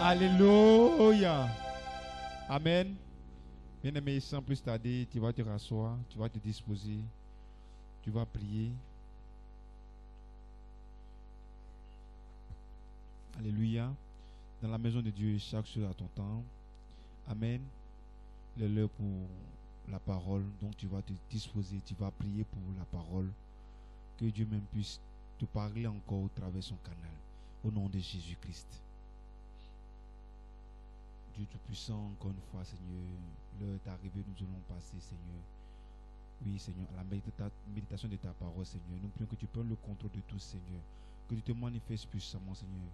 Alléluia. Amen. Bien-aimé, sans plus tarder, tu vas te rasseoir, tu vas te disposer, tu vas prier. Alléluia. Dans la maison de Dieu, chaque chose à ton temps. Amen. Il est l'heure pour la parole. Donc tu vas te disposer, tu vas prier pour la parole. Que Dieu même puisse te parler encore au travers de son canal. Au nom de Jésus-Christ. Dieu Tout-Puissant, encore une fois, Seigneur, l'heure est arrivée, nous allons passer, Seigneur. Oui, Seigneur, à la méditation de ta parole, Seigneur. Nous prions que tu prennes le contrôle de tout, Seigneur. Que tu te manifestes puissamment, Seigneur.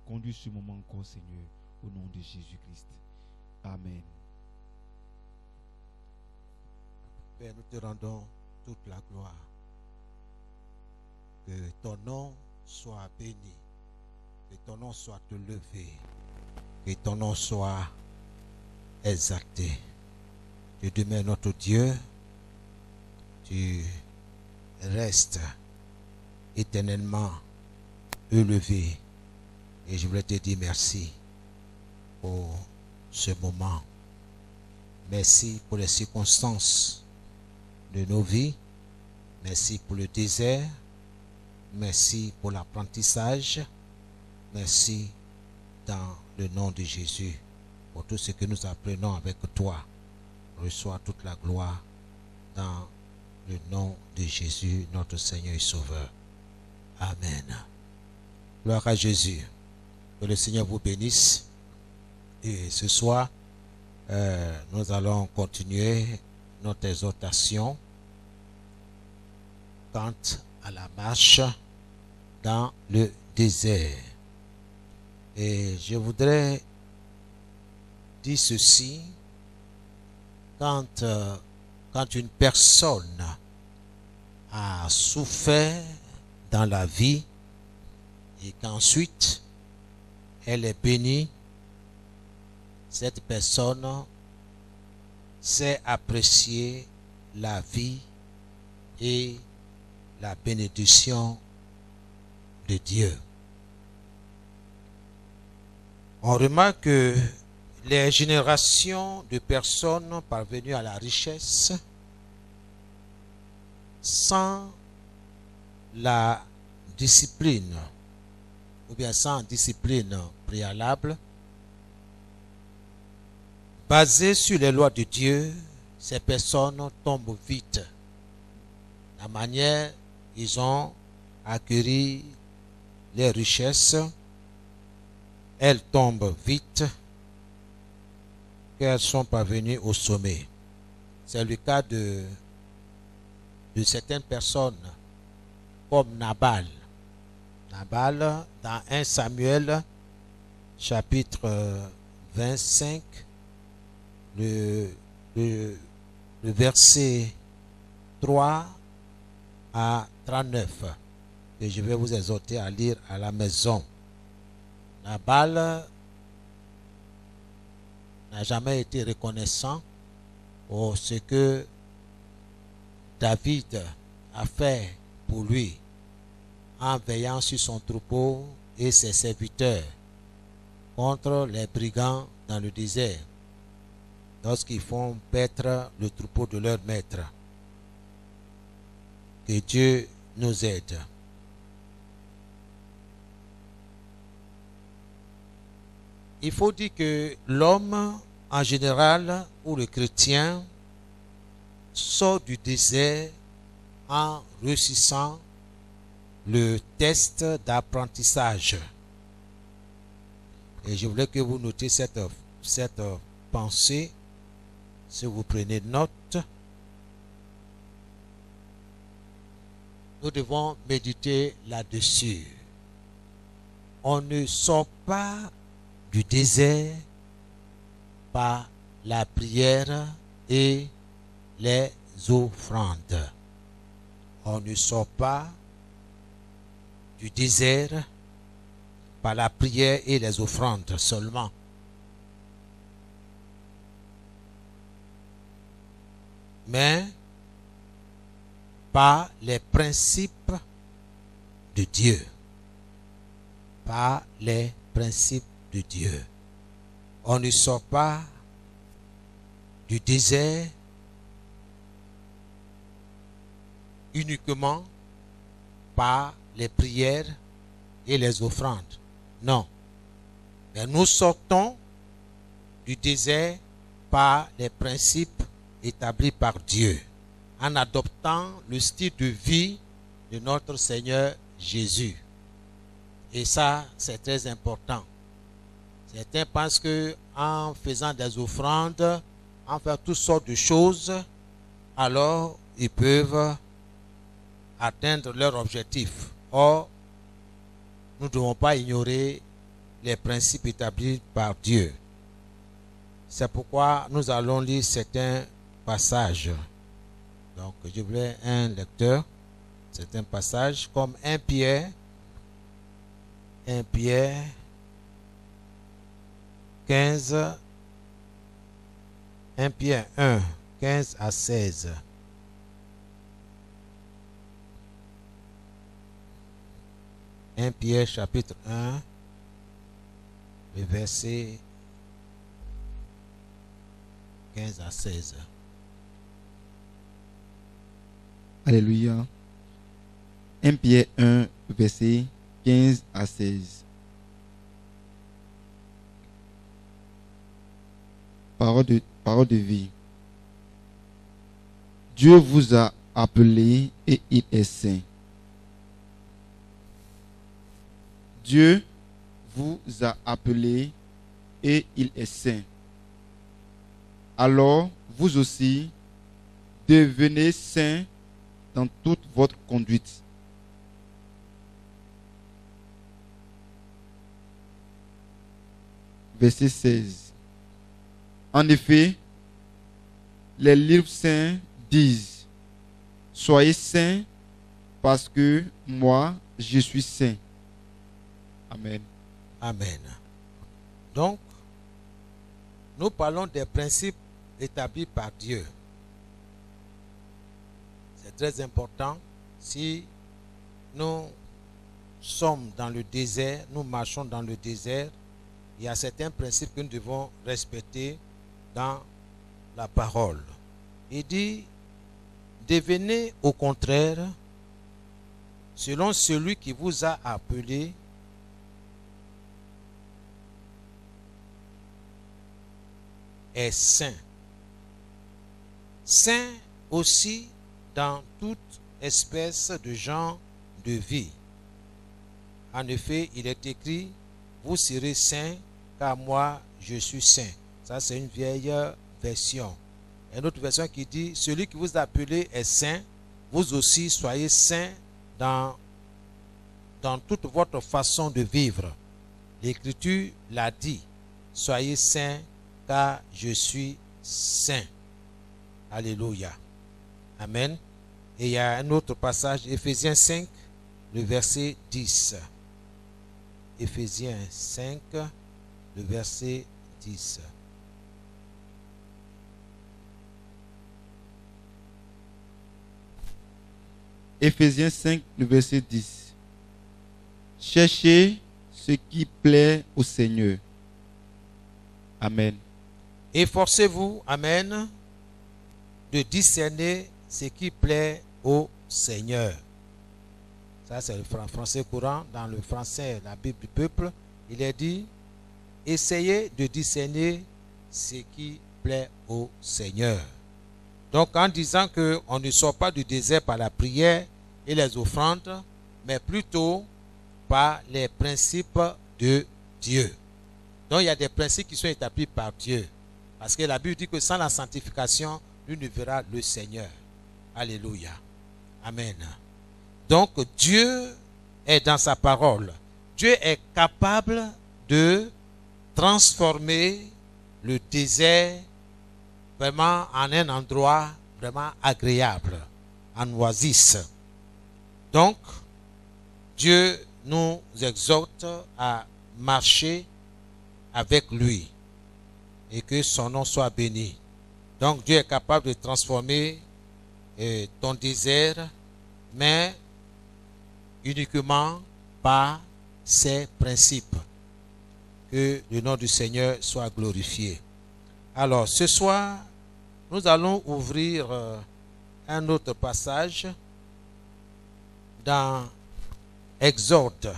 Conduis ce moment encore, Seigneur, au nom de Jésus-Christ. Amen. Père, nous te rendons toute la gloire. Que ton nom soit béni. Que ton nom soit élevé. Que ton nom soit exalté. Tu demeures notre Dieu. Tu restes éternellement élevé. Et je voulais te dire merci pour ce moment. Merci pour les circonstances de nos vies. Merci pour le désert. Merci pour l'apprentissage. Merci dans le nom de Jésus. Pour tout ce que nous apprenons avec toi. Reçois toute la gloire dans le nom de Jésus, notre Seigneur et Sauveur. Amen. Gloire à Jésus. Que le Seigneur vous bénisse. Et ce soir, nous allons continuer notre exhortation quant à la marche dans le désert. Et je voudrais dire ceci, quand une personne a souffert dans la vie et qu'ensuite elle est bénie, cette personne sait apprécier la vie et la bénédiction de Dieu. On remarque que les générations de personnes parvenues à la richesse sans la discipline ou bien sans discipline préalable, basée sur les lois de Dieu, ces personnes tombent vite. La manière ils ont acquis les richesses elles tombent vite, qu'elles sont parvenues au sommet. C'est le cas de certaines personnes, comme Nabal. Nabal, dans 1 Samuel, chapitre 25, le verset 3 à 39, que je vais vous exhorter à lire à la maison. Nabal n'a jamais été reconnaissant pour ce que David a fait pour lui en veillant sur son troupeau et ses serviteurs contre les brigands dans le désert lorsqu'ils font paître le troupeau de leur maître. Que Dieu nous aide. Il faut dire que l'homme en général ou le chrétien sort du désert en réussissant le test d'apprentissage. Et je voulais que vous notiez cette pensée, si vous prenez note. Nous devons méditer là-dessus. On ne sort pas du désert par la prière et les offrandes. On ne sort pas du désert par la prière et les offrandes seulement. Mais par les principes de Dieu. Par les principes de Dieu. On ne sort pas du désert uniquement par les prières et les offrandes. Non. Mais nous sortons du désert par les principes établis par Dieu, en adoptant le style de vie de notre Seigneur Jésus. Et ça, c'est très important. Certains pensent qu'en faisant des offrandes, en faisant toutes sortes de choses, alors ils peuvent atteindre leur objectif. Or, nous ne devons pas ignorer les principes établis par Dieu. C'est pourquoi nous allons lire certains passages. Donc, je voulais un lecteur, certains passages, comme 1 Pierre 15, 1 Pierre 1, 15 à 16. Un Pierre chapitre 1, le verset 15 à 16. Alléluia. 1 Pierre 1, verset 15 à 16. Parole de vie. Dieu vous a appelé et il est saint. Dieu vous a appelé et il est saint. Alors, vous aussi, devenez saints dans toute votre conduite. Verset 16. En effet, les livres saints disent, soyez saints parce que moi, je suis saint. Amen. Amen. Donc, nous parlons des principes établis par Dieu. C'est très important. Si nous sommes dans le désert, nous marchons dans le désert, il y a certains principes que nous devons respecter dans la parole. Il dit, devenez au contraire, selon celui qui vous a appelé, est saint. Saint aussi dans toute espèce de genre de vie. En effet, il est écrit, vous serez saints, car moi, je suis saint. Ça, c'est une vieille version. Une autre version qui dit, celui qui vous a appelé est saint, vous aussi soyez saints dans toute votre façon de vivre. L'Écriture l'a dit, soyez saints, car je suis saint. Alléluia. Amen. Et il y a un autre passage, Éphésiens 5, le verset 10. Éphésiens 5, le verset 10. Éphésiens 5, le verset 10. Cherchez ce qui plaît au Seigneur. Amen. Efforcez-vous, amen, de discerner ce qui plaît au Seigneur. Ça, c'est le français courant. Dans le français, la Bible du peuple, il est dit, essayez de discerner ce qui plaît au Seigneur. Donc, en disant qu'on ne sort pas du désert par la prière et les offrandes, mais plutôt par les principes de Dieu. Donc, il y a des principes qui sont établis par Dieu. Parce que la Bible dit que sans la sanctification, nul ne verra le Seigneur. Alléluia. Amen. Donc, Dieu est dans sa parole. Dieu est capable de transformer le désert vraiment en un endroit vraiment agréable, en oasis. Donc, Dieu nous exhorte à marcher avec lui et que son nom soit béni. Donc, Dieu est capable de transformer ton désert, mais uniquement par ses principes. Que le nom du Seigneur soit glorifié. Alors, ce soir, nous allons ouvrir un autre passage dans Exode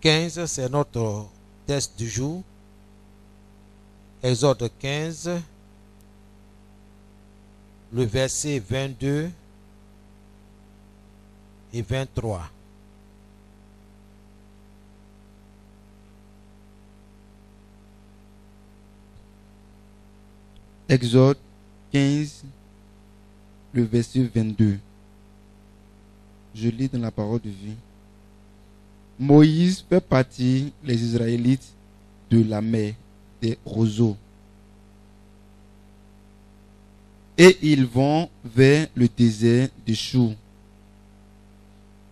15, c'est notre texte du jour. Exode 15, le verset 22 et 23. Exode 15, le verset 22. Je lis dans la parole de vie. Moïse fait partir les Israélites de la mer des roseaux. Et ils vont vers le désert de Chour.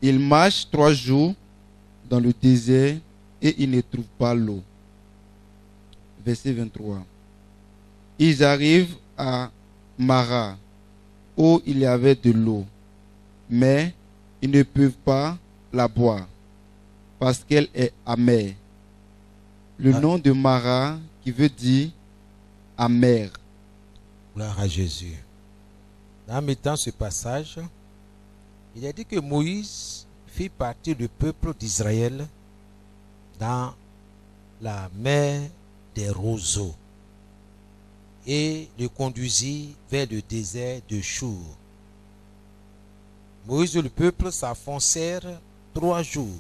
Ils marchent 3 jours dans le désert et ils ne trouvent pas l'eau. Verset 23. Ils arrivent à Mara, où il y avait de l'eau, mais ils ne peuvent pas la boire, parce qu'elle est amère. Le nom de Mara, qui veut dire amère. Gloire à Jésus. En mettant ce passage, il a dit que Moïse fit partir du peuple d'Israël dans la mer des roseaux et le conduisit vers le désert de Chour. Moïse et le peuple s'enfoncèrent 3 jours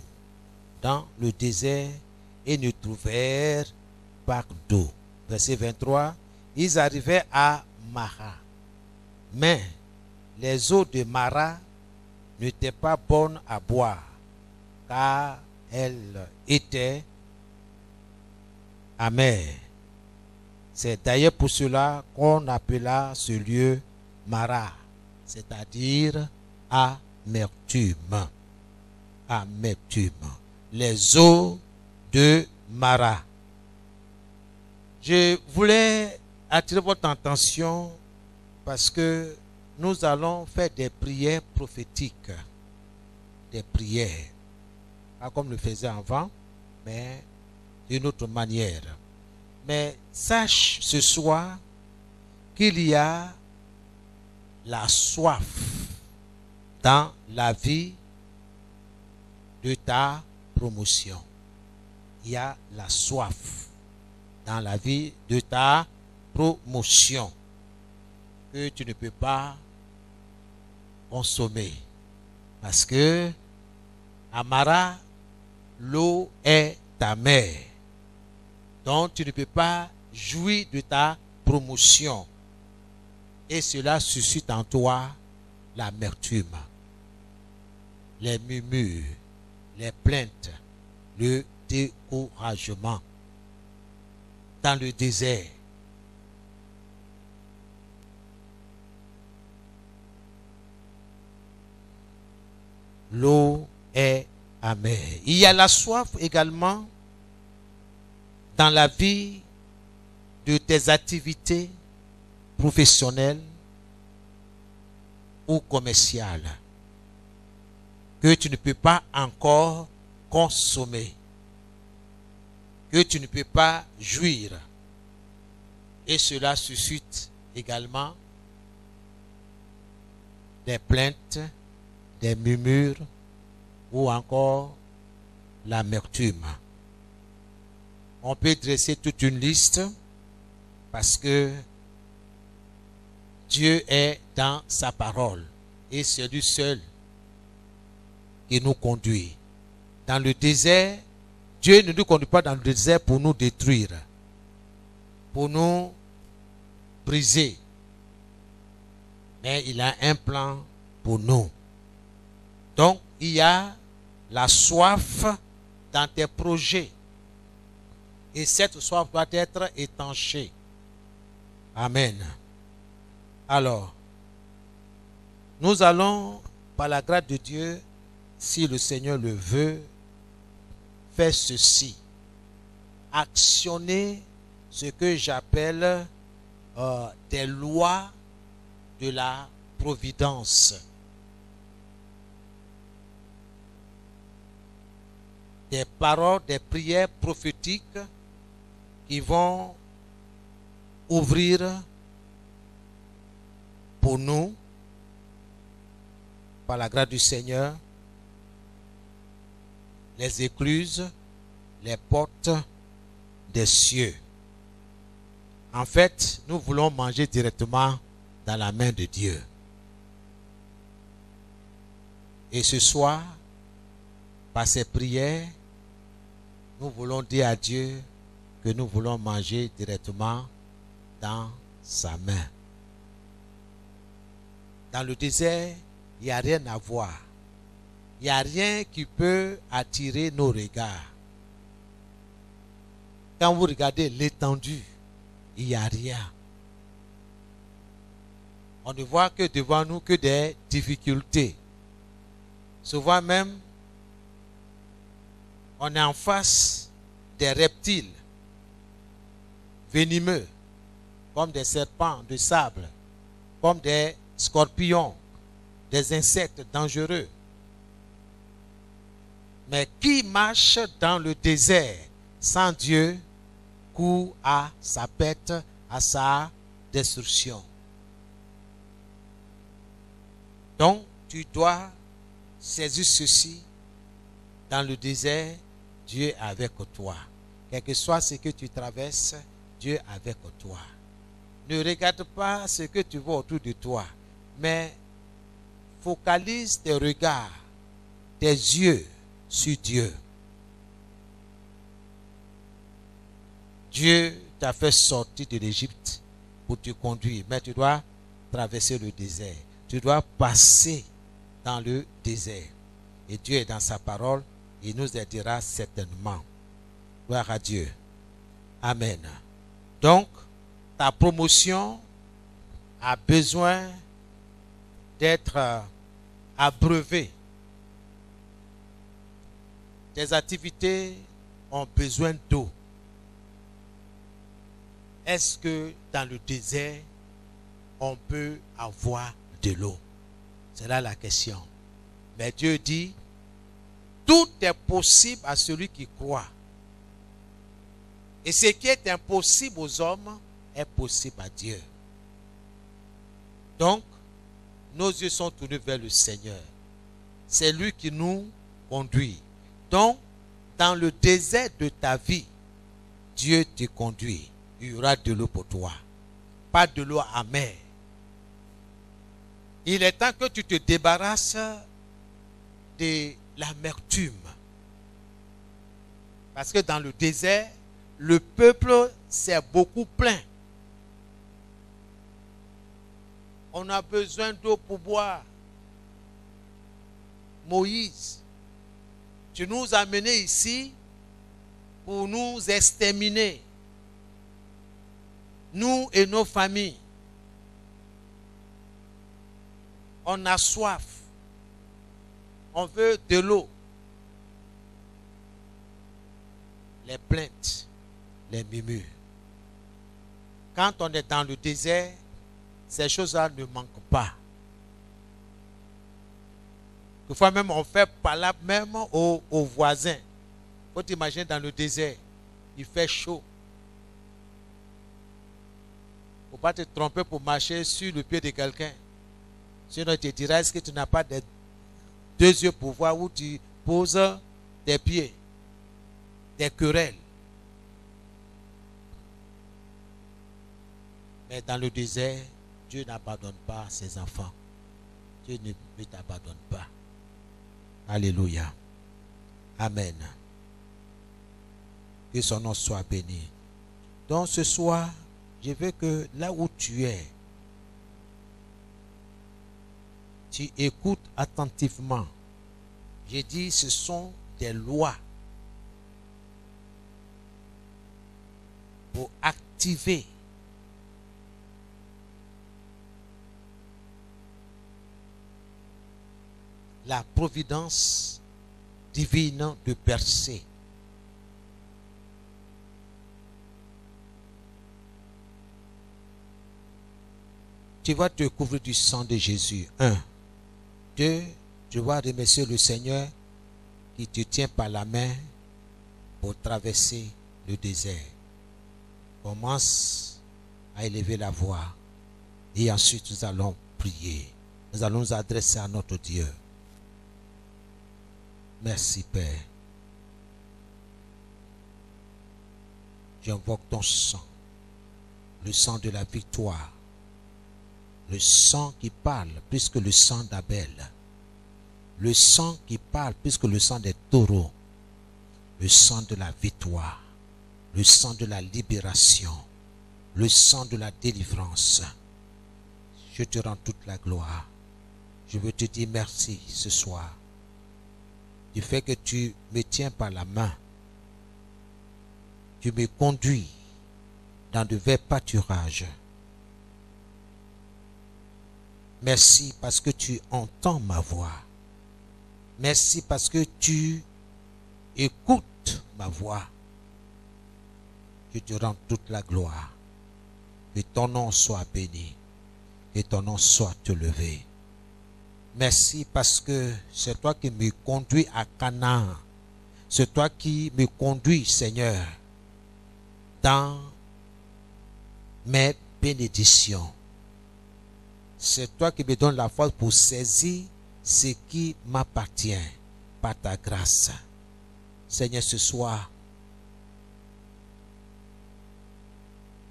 dans le désert et ne trouvèrent pas d'eau. Verset 23, ils arrivaient à Mara. Mais les eaux de Mara n'étaient pas bonnes à boire, car elles étaient amères. C'est d'ailleurs pour cela qu'on appela ce lieu Mara, c'est-à-dire amertume. Amertume. Les eaux de Mara. Je voulais attirer votre attention parce que nous allons faire des prières prophétiques. Des prières. Pas comme le faisait avant, mais d'une autre manière. Mais sache ce soir qu'il y a la soif dans la vie de ta promotion. Il y a la soif dans la vie de ta promotion que tu ne peux pas consommer. Parce que à Mara, l'eau est amère. Donc tu ne peux pas jouir de ta promotion. Et cela suscite en toi l'amertume, les murmures, les plaintes, le découragement. Dans le désert, l'eau est amère. Il y a la soif également dans la vie de tes activités professionnelles ou commerciales que tu ne peux pas encore consommer, que tu ne peux pas jouir. Et cela suscite également des plaintes, des murmures ou encore l'amertume. On peut dresser toute une liste parce que Dieu est dans sa parole et c'est lui seul qui nous conduit. Dans le désert, Dieu ne nous conduit pas dans le désert pour nous détruire, pour nous briser. Mais il a un plan pour nous. Donc, il y a la soif dans tes projets. Et cette soif doit être étanchée. Amen. Alors, nous allons, par la grâce de Dieu, si le Seigneur le veut, faire ceci. Actionner ce que j'appelle des lois de la providence. Des paroles, des prières prophétiques qui vont ouvrir pour nous, par la grâce du Seigneur, les écluses, les portes des cieux. En fait, nous voulons manger directement dans la main de Dieu. Et ce soir, par ces prières, nous voulons dire à Dieu que nous voulons manger directement dans sa main. Dans le désert, il n'y a rien à voir. Il n'y a rien qui peut attirer nos regards. Quand vous regardez l'étendue, il n'y a rien. On ne voit que devant nous que des difficultés. Souvent même, on est en face des reptiles venimeux, comme des serpents de sable, comme des scorpions, des insectes dangereux. Mais qui marche dans le désert sans Dieu court à sa perte, à sa destruction. Donc, tu dois saisir ceci. Dans le désert, Dieu est avec toi. Quel que soit ce que tu traverses, Dieu est avec toi. Ne regarde pas ce que tu vois autour de toi, mais focalise tes regards, tes yeux sur Dieu. Dieu t'a fait sortir de l'Égypte pour te conduire, mais tu dois traverser le désert. Tu dois passer dans le désert. Et Dieu est dans sa parole, il nous aidera certainement. Gloire à Dieu. Amen. Donc, ta promotion a besoin d'être abreuvée. Tes activités ont besoin d'eau. Est-ce que dans le désert, on peut avoir de l'eau? C'est là la question. Mais Dieu dit, tout est possible à celui qui croit. Et ce qui est impossible aux hommes est possible à Dieu. Donc, nos yeux sont tournés vers le Seigneur. C'est lui qui nous conduit. Donc, dans le désert de ta vie, Dieu te conduit. Il y aura de l'eau pour toi. Pas de l'eau amère. Il est temps que tu te débarrasses de l'amertume. Parce que dans le désert, le peuple s'est beaucoup plaint. On a besoin d'eau pour boire. Moïse, tu nous as menés ici pour nous exterminer, nous et nos familles. On a soif. On veut de l'eau. Les plaintes, les murmures. Quand on est dans le désert, ces choses-là ne manquent pas. Parfois même, on fait palabre même aux voisins. Il faut t'imaginer dans le désert, il fait chaud. Il ne faut pas te tromper pour marcher sur le pied de quelqu'un. Sinon, il te dira, est-ce que tu n'as pas deux yeux pour voir où tu poses tes pieds? Des querelles. Mais dans le désert, Dieu n'abandonne pas ses enfants. Dieu ne t'abandonne pas. Alléluia. Amen. Que son nom soit béni. Donc ce soir, je veux que là où tu es, tu écoutes attentivement. J'ai dit, ce sont des lois pour activer la providence divine de Percé. Tu vas te couvrir du sang de Jésus. 1. 2. Tu vas remercier le Seigneur qui te tient par la main pour traverser le désert. Commence à élever la voix et ensuite nous allons prier. Nous allons nous adresser à notre Dieu. Merci Père. J'invoque ton sang, le sang de la victoire, le sang qui parle plus que le sang d'Abel, le sang qui parle plus que le sang des taureaux, le sang de la victoire, le sang de la libération, le sang de la délivrance. Je te rends toute la gloire. Je veux te dire merci ce soir du fait que tu me tiens par la main. Tu me conduis dans de verts pâturages. Merci parce que tu entends ma voix. Merci parce que tu écoutes ma voix. Je te rends toute la gloire. Que ton nom soit béni. Que ton nom soit élevé. Merci parce que c'est toi qui me conduis à Canaan. C'est toi qui me conduis, Seigneur, dans mes bénédictions. C'est toi qui me donnes la force pour saisir ce qui m'appartient par ta grâce. Seigneur, ce soir,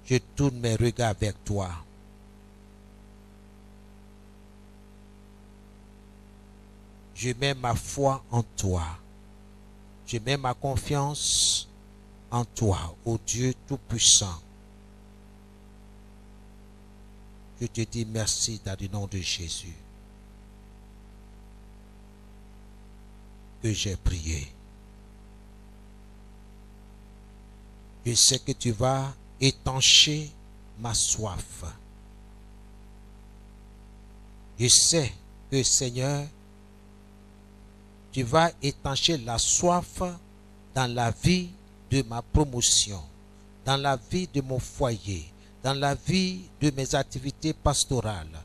je tourne mes regards vers toi. Je mets ma foi en toi. Je mets ma confiance en toi, ô Dieu Tout-Puissant. Je te dis merci dans le nom de Jésus que j'ai prié. Je sais que tu vas étancher ma soif. Je sais que, Seigneur, tu vas étancher la soif dans la vie de ma promotion, dans la vie de mon foyer, dans la vie de mes activités pastorales,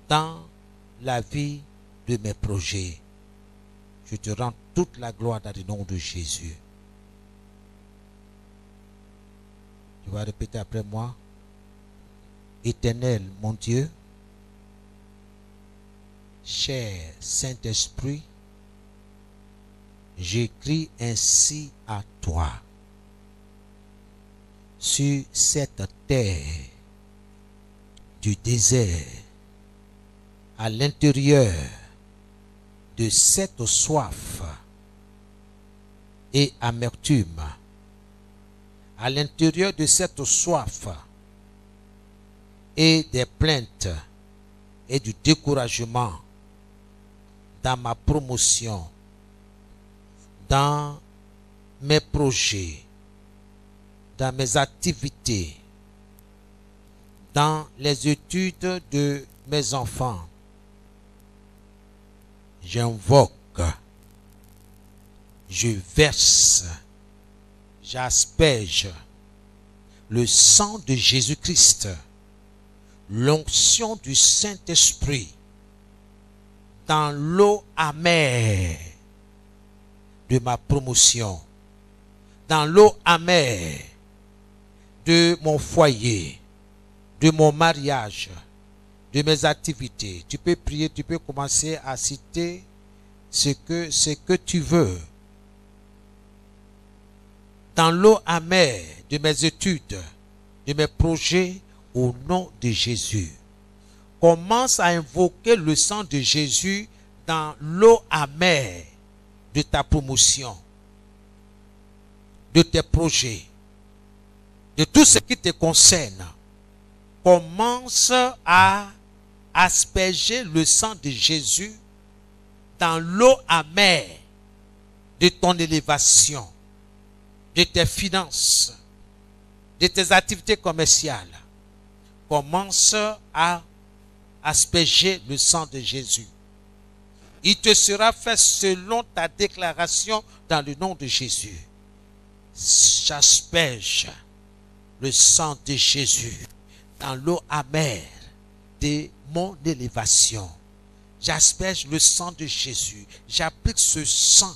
dans la vie de mes projets. Je te rends toute la gloire dans le nom de Jésus. Tu vas répéter après moi. Éternel, mon Dieu, cher Saint-Esprit, j'écris ainsi à toi. Sur cette terre du désert, à l'intérieur de cette soif et amertume à l'intérieur de cette soif et des plaintes et du découragement dans ma promotion, dans mes projets, dans mes activités, dans les études de mes enfants, j'invoque, je verse, j'asperge le sang de Jésus-Christ, l'onction du Saint-Esprit dans l'eau amère de ma promotion, dans l'eau amère de mon foyer, de mon mariage, de mes activités. Tu peux prier, tu peux commencer à citer ce que tu veux. Dans l'eau amère de mes études, de mes projets, au nom de Jésus. Commence à invoquer le sang de Jésus dans l'eau amère de ta promotion, de tes projets, de tout ce qui te concerne. Commence à asperger le sang de Jésus dans l'eau amère de ton élévation, de tes finances, de tes activités commerciales. Commence à asperger le sang de Jésus. Il te sera fait selon ta déclaration dans le nom de Jésus. J'asperge le sang de Jésus dans l'eau amère de mon élévation. J'asperge le sang de Jésus. J'applique ce sang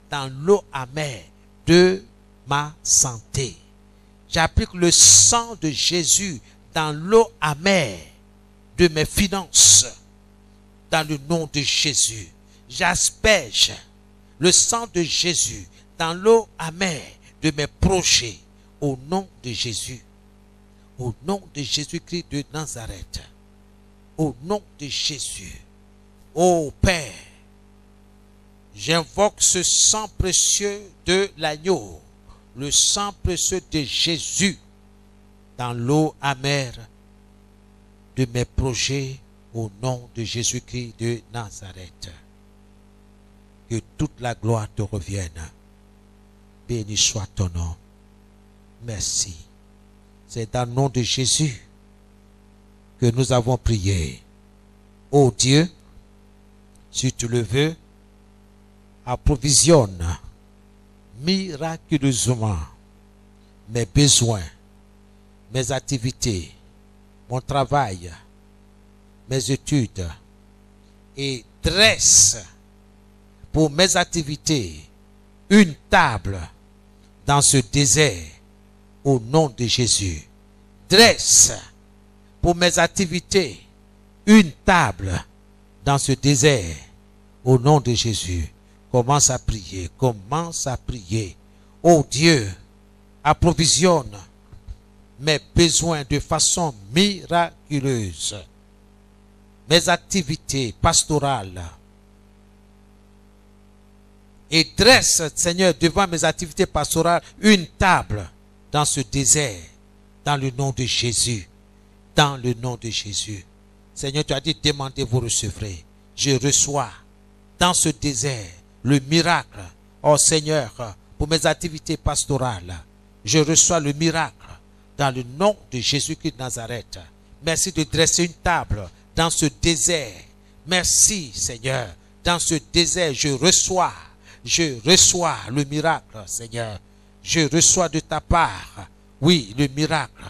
dans l'eau amère de ma santé. J'applique le sang de Jésus dans l'eau amère de mes finances, dans le nom de Jésus. J'asperge le sang de Jésus dans l'eau amère de mes projets, au nom de Jésus. Au nom de Jésus-Christ de Nazareth. Au nom de Jésus. Ô Père, j'invoque ce sang précieux de l'agneau, le sang précieux de Jésus, dans l'eau amère de mes projets, au nom de Jésus-Christ de Nazareth. Que toute la gloire te revienne. Béni soit ton nom. Merci. C'est dans le nom de Jésus que nous avons prié. Ô Dieu, si tu le veux, approvisionne miraculeusement mes besoins, mes activités, mon travail, mes études, et dresse pour mes activités une table dans ce désert au nom de Jésus. Dresse pour mes activités une table dans ce désert au nom de Jésus. Commence à prier, commence à prier. Oh Dieu, approvisionne mes besoins de façon miraculeuse. Mes activités pastorales. Et dresse, Seigneur, devant mes activités pastorales, une table dans ce désert, dans le nom de Jésus. Dans le nom de Jésus. Seigneur, tu as dit, demandez, vous recevrez. Je reçois dans ce désert le miracle. Oh Seigneur, pour mes activités pastorales, je reçois le miracle dans le nom de Jésus-Christ de Nazareth. Merci de dresser une table dans ce désert. Merci Seigneur. Dans ce désert, je reçois le miracle, Seigneur. Je reçois de ta part, oui, le miracle.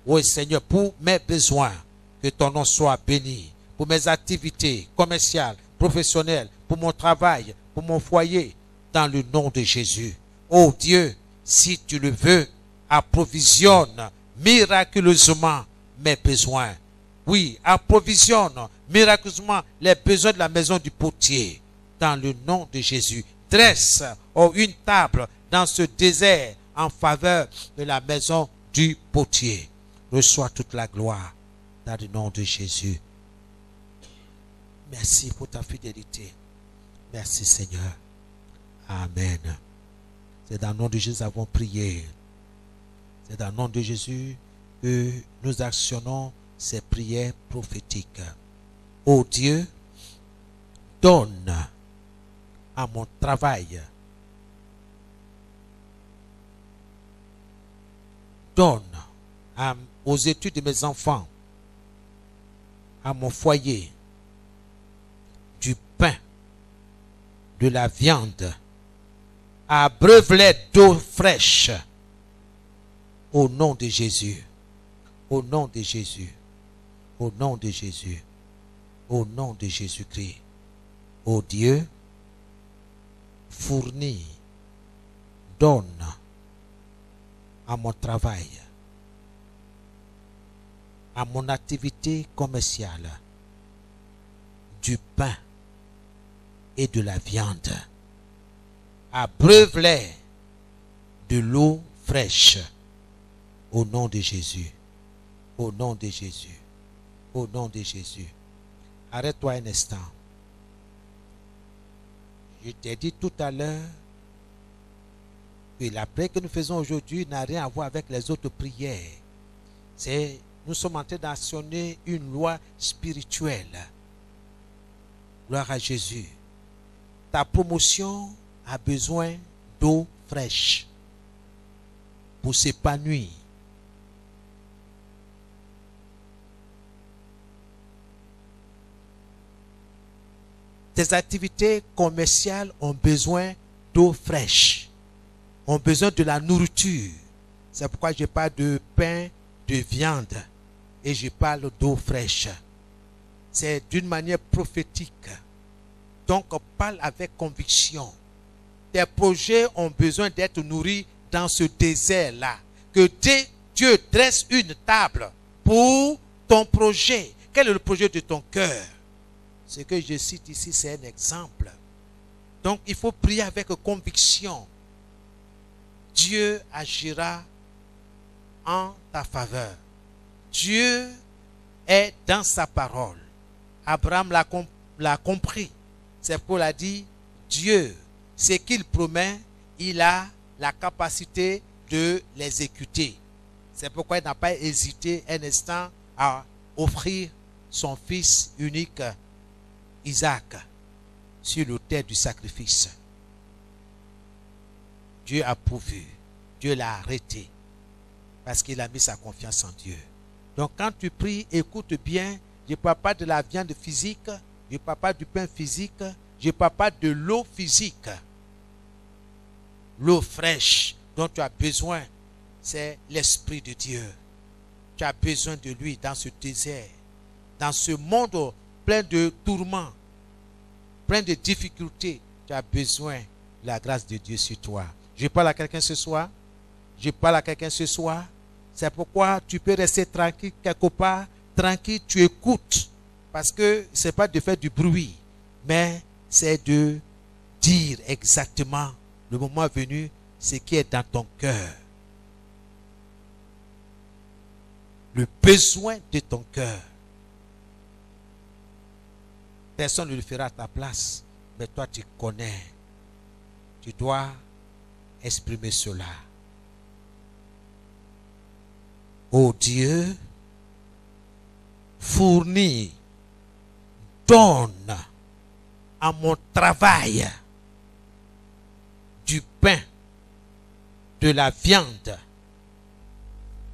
Oui, Seigneur, pour mes besoins, que ton nom soit béni. Pour mes activités commerciales, professionnelles, pour mon travail, pour mon foyer, dans le nom de Jésus. Oh Dieu, si tu le veux, approvisionne miraculeusement mes besoins. Oui, approvisionne miraculeusement les besoins de la maison du potier, dans le nom de Jésus. Dresse une table dans ce désert en faveur de la maison du potier. Reçois toute la gloire dans le nom de Jésus. Merci pour ta fidélité. Merci Seigneur. Amen. C'est dans le nom de Jésus que nous avons prié. C'est dans le nom de Jésus que nous actionnons ces prières prophétiques. Ô Dieu, donne à mon travail, donne aux études de mes enfants, à mon foyer, du pain, de la viande, abreuve-les d'eau fraîche, au nom de Jésus, au nom de Jésus, au nom de Jésus, au nom de Jésus-Christ. Ô Dieu, fournis, donne à mon travail, à mon activité commerciale, du pain et de la viande. Abreuve-les de l'eau fraîche. Au nom de Jésus. Au nom de Jésus. Au nom de Jésus. Arrête-toi un instant. Je t'ai dit tout à l'heure que la prière que nous faisons aujourd'hui n'a rien à voir avec les autres prières. Nous sommes en train d'actionner une loi spirituelle. Gloire à Jésus. Ta promotion a besoin d'eau fraîche pour s'épanouir. Tes activités commerciales ont besoin d'eau fraîche, ont besoin de la nourriture. C'est pourquoi je parle de pain, de viande et je parle d'eau fraîche. C'est d'une manière prophétique. Donc, on parle avec conviction. Tes projets ont besoin d'être nourris dans ce désert-là. Que Dieu dresse une table pour ton projet. Quel est le projet de ton cœur? Ce que je cite ici, c'est un exemple. Donc, il faut prier avec conviction. Dieu agira en ta faveur. Dieu est dans sa parole. Abraham l'a compris. C'est pourquoi il a dit, Dieu, ce qu'il promet, il a la capacité de l'exécuter. C'est pourquoi il n'a pas hésité un instant à offrir son fils unique, Isaac, sur l'autel du sacrifice. Dieu a pourvu. Dieu l'a arrêté. Parce qu'il a mis sa confiance en Dieu. Donc quand tu pries, écoute bien. Je ne parle pas de la viande physique. Je ne parle pas du pain physique. Je ne parle pas de l'eau physique. L'eau fraîche dont tu as besoin, c'est l'Esprit de Dieu. Tu as besoin de lui dans ce désert. Dans ce monde plein de tourments, plein de difficultés, tu as besoin de la grâce de Dieu sur toi. Je parle à quelqu'un ce soir. Je parle à quelqu'un ce soir. C'est pourquoi tu peux rester tranquille quelque part. Tranquille, tu écoutes. Parce que ce n'est pas de faire du bruit, mais c'est de dire exactement le moment venu ce qui est dans ton cœur. Le besoin de ton cœur. Personne ne le fera à ta place, mais toi tu connais. Tu dois exprimer cela. Ô Dieu, fournis, donne à mon travail du pain, de la viande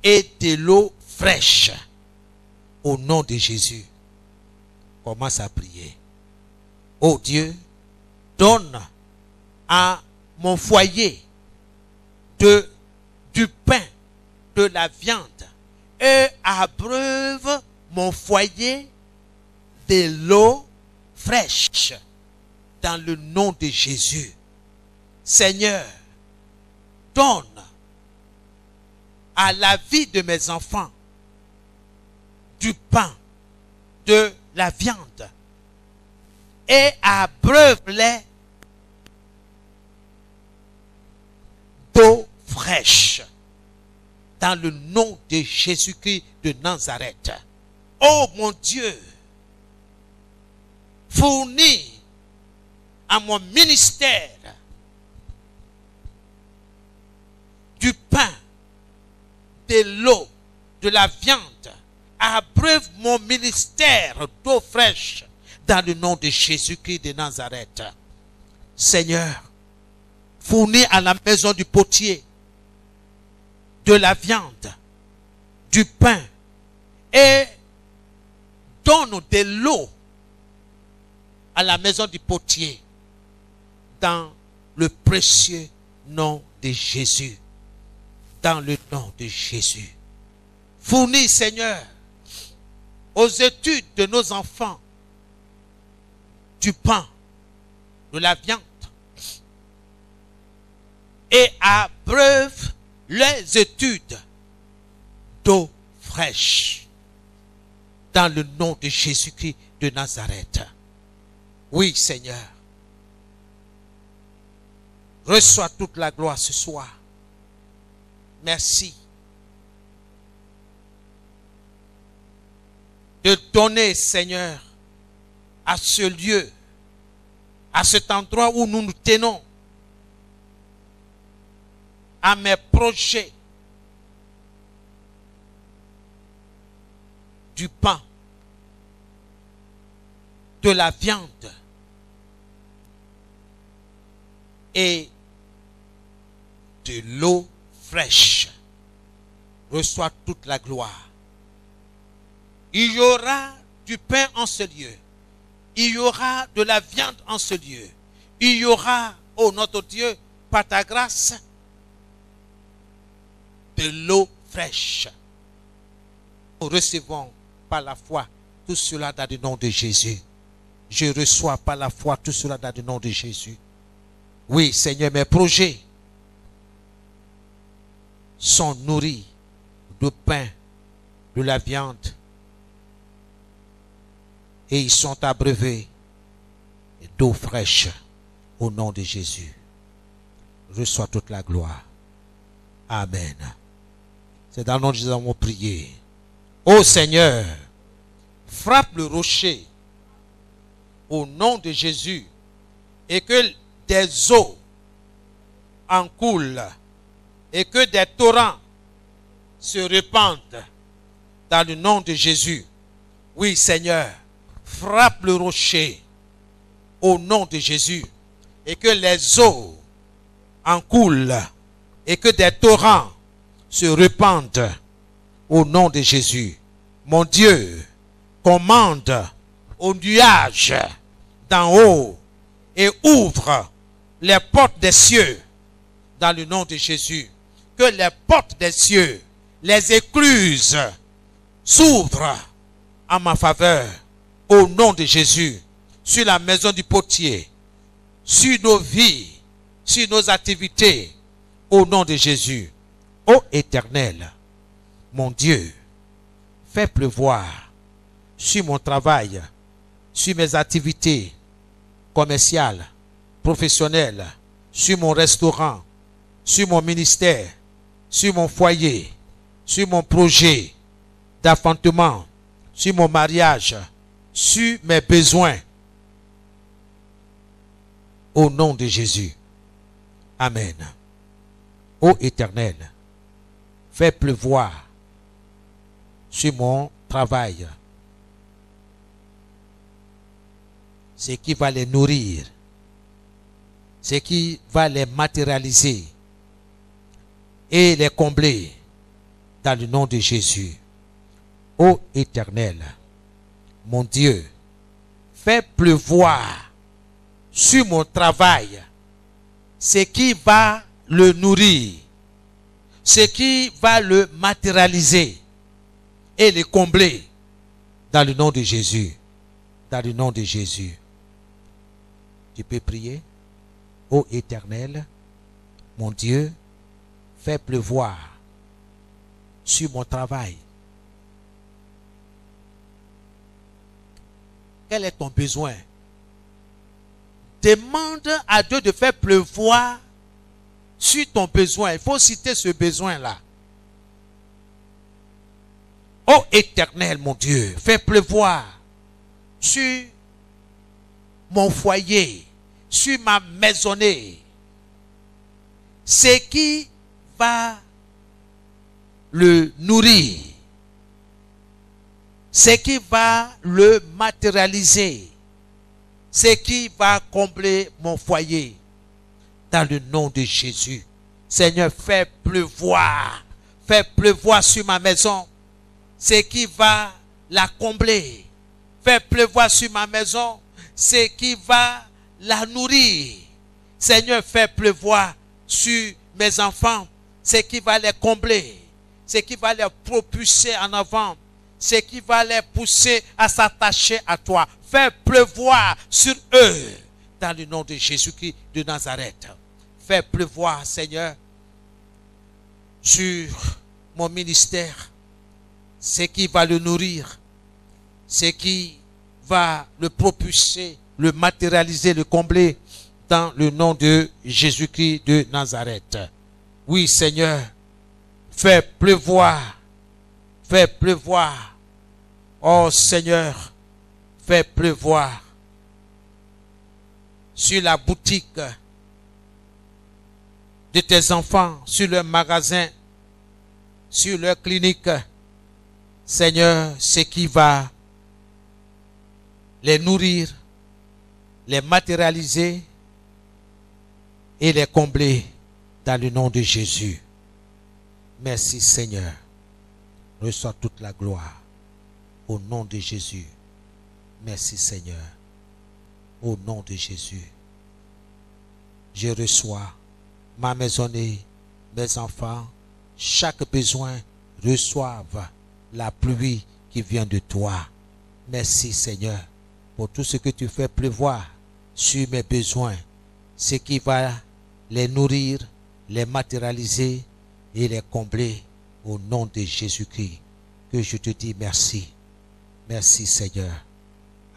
et de l'eau fraîche au nom de Jésus. Commence à prier. Ô Dieu, donne à mon foyer du pain, de la viande et abreuve mon foyer de l'eau fraîche dans le nom de Jésus. Seigneur, donne à la vie de mes enfants du pain, de la viande et abreuve-les d'eau fraîche dans le nom de Jésus-Christ de Nazareth. Oh mon Dieu, fournis à mon ministère du pain, de l'eau, de la viande. Abreuve mon ministère d'eau fraîche dans le nom de Jésus-Christ de Nazareth. Seigneur, fournis à la maison du potier de la viande, du pain et donne de l'eau à la maison du potier dans le précieux nom de Jésus. Dans le nom de Jésus. Fournis, Seigneur, aux études de nos enfants du pain, de la viande et abreuve les études d'eau fraîche dans le nom de Jésus-Christ de Nazareth. Oui, Seigneur. Reçois toute la gloire ce soir. Merci de donner, Seigneur, à ce lieu, à cet endroit où nous nous tenons, à mes projets du pain, de la viande et de l'eau fraîche. Reçois toute la gloire. Il y aura du pain en ce lieu. Il y aura de la viande en ce lieu. Il y aura, oh notre Dieu, par ta grâce, de l'eau fraîche. Nous recevons par la foi tout cela dans le nom de Jésus. Je reçois par la foi tout cela dans le nom de Jésus. Oui, Seigneur, mes projets sont nourris de pain, de la viande, et ils sont abreuvés d'eau fraîche au nom de Jésus. Reçois toute la gloire. Amen. C'est dans le nom de Jésus que nous avons prié. Ô Seigneur, frappe le rocher au nom de Jésus et que des eaux en coulent et que des torrents se répandent dans le nom de Jésus. Oui, Seigneur, frappe le rocher au nom de Jésus et que les eaux en coulent et que des torrents se répandent au nom de Jésus. Mon Dieu, commande aux nuages d'en haut et ouvre les portes des cieux dans le nom de Jésus. Que les portes des cieux, les écluses s'ouvrent en ma faveur au nom de Jésus, sur la maison du potier, sur nos vies, sur nos activités, au nom de Jésus. Ô Éternel, mon Dieu, fais pleuvoir sur mon travail, sur mes activités commerciales, professionnelles, sur mon restaurant, sur mon ministère, sur mon foyer, sur mon projet d'enfantement, sur mon mariage, sur mes besoins. Au nom de Jésus. Amen. Ô Éternel, fais pleuvoir sur mon travail ce qui va les nourrir, ce qui va les matérialiser et les combler dans le nom de Jésus. Ô Éternel, mon Dieu, fais pleuvoir sur mon travail ce qui va le nourrir, ce qui va le matérialiser et le combler dans le nom de Jésus. Dans le nom de Jésus. Tu peux prier. Ô Éternel, mon Dieu, fais pleuvoir sur mon travail. Quel est ton besoin? Demande à Dieu de faire pleuvoir sur ton besoin. Il faut citer ce besoin-là. Ô Éternel, mon Dieu, fais pleuvoir sur mon foyer, sur ma maisonnée, ce qui va le nourrir, ce qui va le matérialiser, ce qui va combler mon foyer. Dans le nom de Jésus. Seigneur, fais pleuvoir sur ma maison ce qui va la combler. Fais pleuvoir sur ma maison ce qui va la nourrir. Seigneur, fais pleuvoir sur mes enfants ce qui va les combler, ce qui va les propulser en avant, ce qui va les pousser à s'attacher à toi. Fais pleuvoir sur eux dans le nom de Jésus-Christ de Nazareth. Fais pleuvoir, Seigneur, sur mon ministère, ce qui va le nourrir, ce qui va le propulser, le matérialiser, le combler dans le nom de Jésus-Christ de Nazareth. Oui, Seigneur, fais pleuvoir, fais pleuvoir. Oh Seigneur, fais pleuvoir sur la boutique de tes enfants, sur leur magasin, sur leur clinique. Seigneur, ce qui va les nourrir, les matérialiser et les combler dans le nom de Jésus. Merci Seigneur. Reçois toute la gloire au nom de Jésus. Merci Seigneur. Au nom de Jésus. Je reçois ma maisonnée, mes enfants, chaque besoin reçoivent la pluie qui vient de toi. Merci Seigneur pour tout ce que tu fais pleuvoir sur mes besoins, ce qui va les nourrir, les matérialiser et les combler au nom de Jésus-Christ. Que je te dis merci. Merci Seigneur.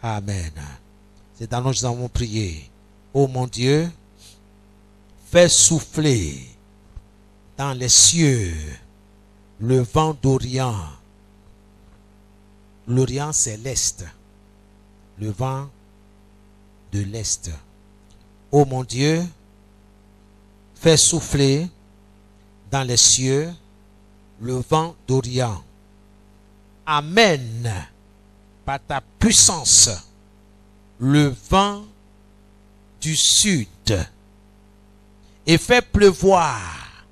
Amen. C'est dans nous avons prié. Oh mon Dieu, fais souffler dans les cieux le vent d'Orient. L'Orient, c'est l'Est. Le vent de l'Est. Oh mon Dieu, fais souffler dans les cieux le vent d'Orient. Amène par ta puissance le vent du sud et fais pleuvoir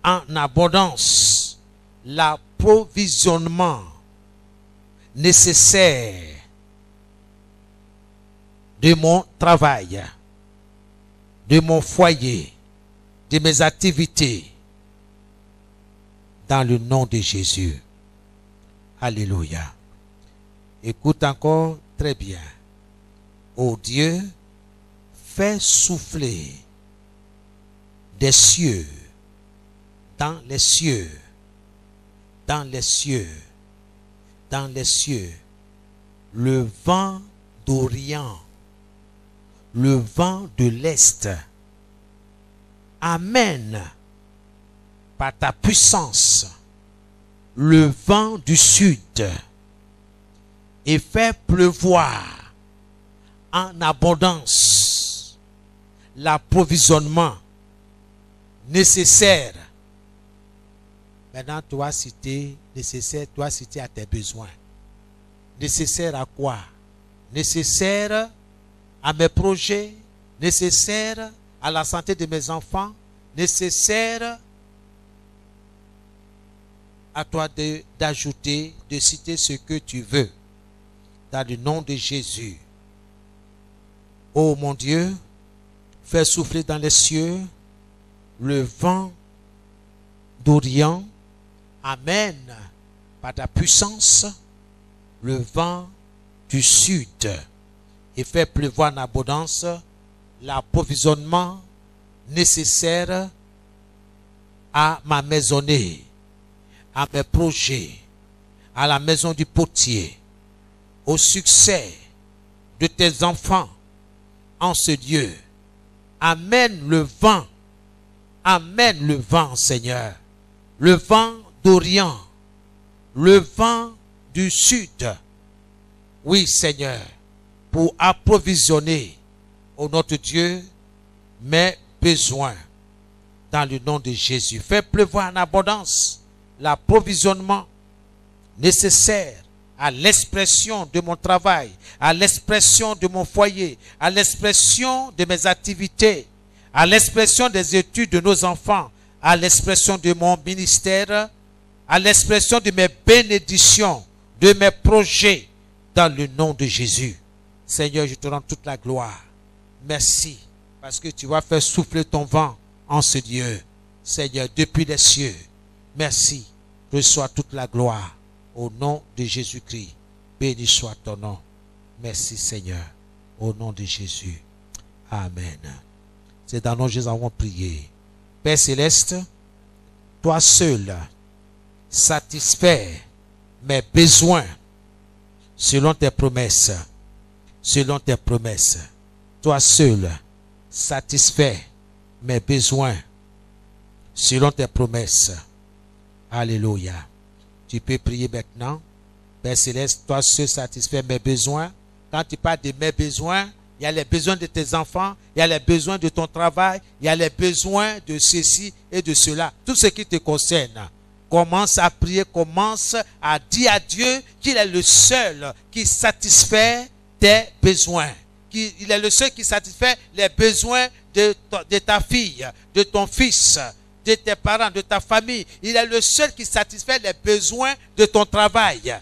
en abondance l'approvisionnement nécessaire de mon travail, de mon foyer, de mes activités, dans le nom de Jésus. Alléluia. Écoute encore très bien. Ô Dieu, fais souffler des cieux, dans les cieux, dans les cieux, dans les cieux, le vent d'Orient, le vent de l'Est. Amène par ta puissance le vent du sud et fais pleuvoir en abondance l'approvisionnement nécessaire. Maintenant, tu vas citer nécessaire, tu vas citer à tes besoins. Nécessaire à quoi? Nécessaire à mes projets, nécessaire à la santé de mes enfants, nécessaire à toi d'ajouter, de citer ce que tu veux. Dans le nom de Jésus. Oh mon Dieu, fais souffler dans les cieux le vent d'Orient. Amène par ta puissance le vent du sud et fais pleuvoir en abondance l'approvisionnement nécessaire à ma maisonnée, à mes projets, à la maison du potier, au succès de tes enfants en ce lieu. Amène le vent, Seigneur, le vent d'Orient, le vent du sud. Oui, Seigneur, pour approvisionner, ô notre Dieu, mes besoins. Dans le nom de Jésus, fais pleuvoir en abondance l'approvisionnement nécessaire à l'expression de mon travail, à l'expression de mon foyer, à l'expression de mes activités, à l'expression des études de nos enfants, à l'expression de mon ministère, à l'expression de mes bénédictions, de mes projets, dans le nom de Jésus. Seigneur, je te rends toute la gloire. Merci, parce que tu vas faire souffler ton vent en ce lieu. Seigneur, depuis les cieux, merci. Reçois toute la gloire. Au nom de Jésus-Christ, béni soit ton nom. Merci Seigneur. Au nom de Jésus. Amen. C'est dans le nom de Jésus que nous avons prié. Père Céleste, toi seul satisfais mes besoins selon tes promesses. Selon tes promesses. Toi seul satisfais mes besoins selon tes promesses. Alléluia. Tu peux prier maintenant. Père Céleste, toi seul satisfais mes besoins. Quand tu parles de mes besoins, il y a les besoins de tes enfants, il y a les besoins de ton travail, il y a les besoins de ceci et de cela. Tout ce qui te concerne. Commence à prier, commence à dire à Dieu qu'il est le seul qui satisfait tes besoins. Il est le seul qui satisfait les besoins de ta fille, de ton fils, de tes parents, de ta famille. Il est le seul qui satisfait les besoins de ton travail.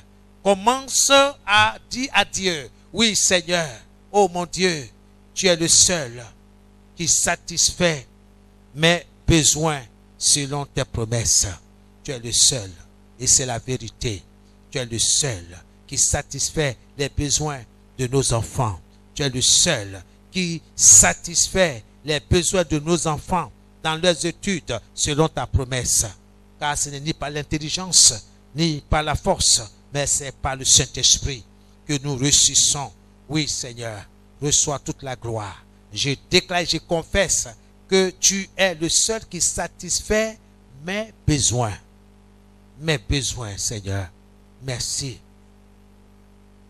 Commence à dire à Dieu, oui Seigneur, oh mon Dieu, tu es le seul qui satisfait mes besoins selon tes promesses. Tu es le seul, et c'est la vérité. Tu es le seul qui satisfait les besoins de nos enfants. Tu es le seul qui satisfait les besoins de nos enfants dans leurs études selon ta promesse. Car ce n'est ni par l'intelligence, ni par la force, mais c'est par le Saint-Esprit que nous réussissons. Oui, Seigneur, reçois toute la gloire. Je déclare, je confesse que tu es le seul qui satisfait mes besoins. Mes besoins, Seigneur. Merci.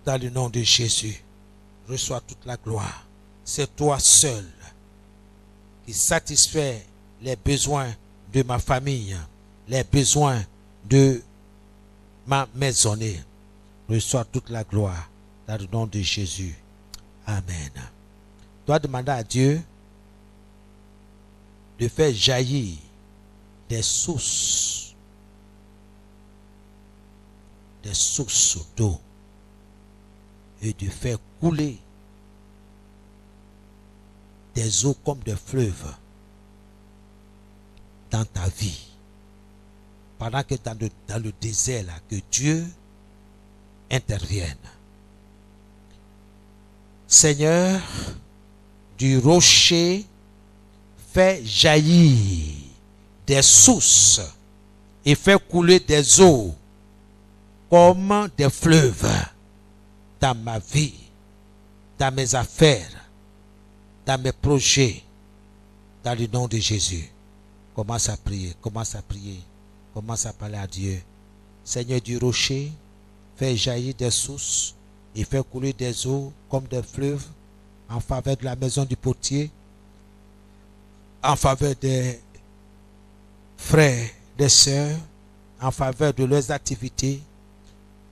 Dans le nom de Jésus, reçois toute la gloire. C'est toi seul qui satisfait les besoins de ma famille, les besoins de ma maisonnée. Reçois toute la gloire dans le nom de Jésus. Amen. Tu dois demander à Dieu de faire jaillir des sources d'eau et de faire couler des eaux comme des fleuves dans ta vie. Pendant que dans le désert, là, que Dieu intervienne. Seigneur, du rocher, fais jaillir des sources et fais couler des eaux comme des fleuves dans ma vie, dans mes affaires, dans mes projets, dans le nom de Jésus. Commence à prier, commence à prier, commence à parler à Dieu. Seigneur du rocher, fais jaillir des sources et fais couler des eaux comme des fleuves en faveur de la maison du potier, en faveur des frères, des sœurs, en faveur de leurs activités.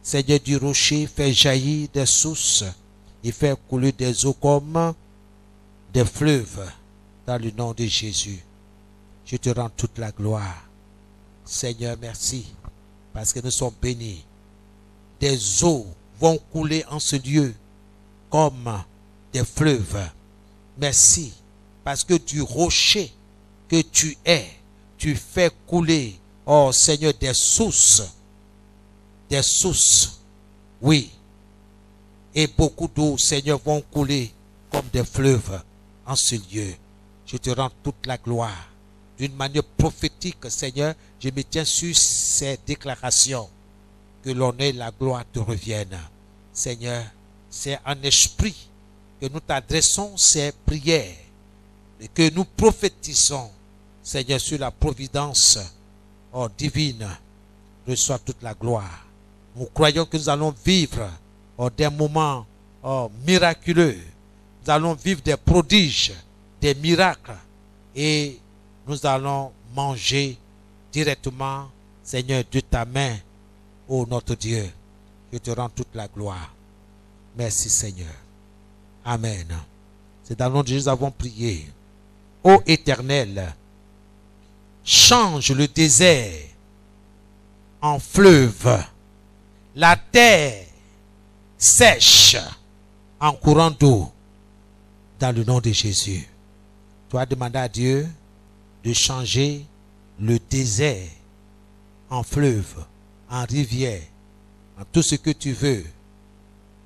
Seigneur du rocher, fais jaillir des sources et fais couler des eaux comme des fleuves dans le nom de Jésus. Je te rends toute la gloire. Seigneur, merci parce que nous sommes bénis. Des eaux vont couler en ce lieu comme des fleuves. Merci parce que du rocher que tu es, tu fais couler, oh Seigneur, des sources. Des sources, oui. Et beaucoup d'eau, Seigneur, vont couler comme des fleuves en ce lieu. Je te rends toute la gloire. D'une manière prophétique, Seigneur, je me tiens sur ces déclarations. Que l'honneur et la gloire te reviennent. Seigneur, c'est en esprit que nous t'adressons ces prières et que nous prophétisons, Seigneur, sur la providence divine. Reçois toute la gloire. Nous croyons que nous allons vivre des moments miraculeux. Nous allons vivre des prodiges, des miracles. Et nous allons manger directement Seigneur, de ta main, ô notre Dieu, je te rends toute la gloire. Merci Seigneur. Amen. C'est dans le nom de Jésus que nous avons prié. Ô Éternel, change le désert en fleuve, la terre sèche en courant d'eau, dans le nom de Jésus. Tu as demandé à Dieu de changer le désert en fleuve, en rivière, en tout ce que tu veux.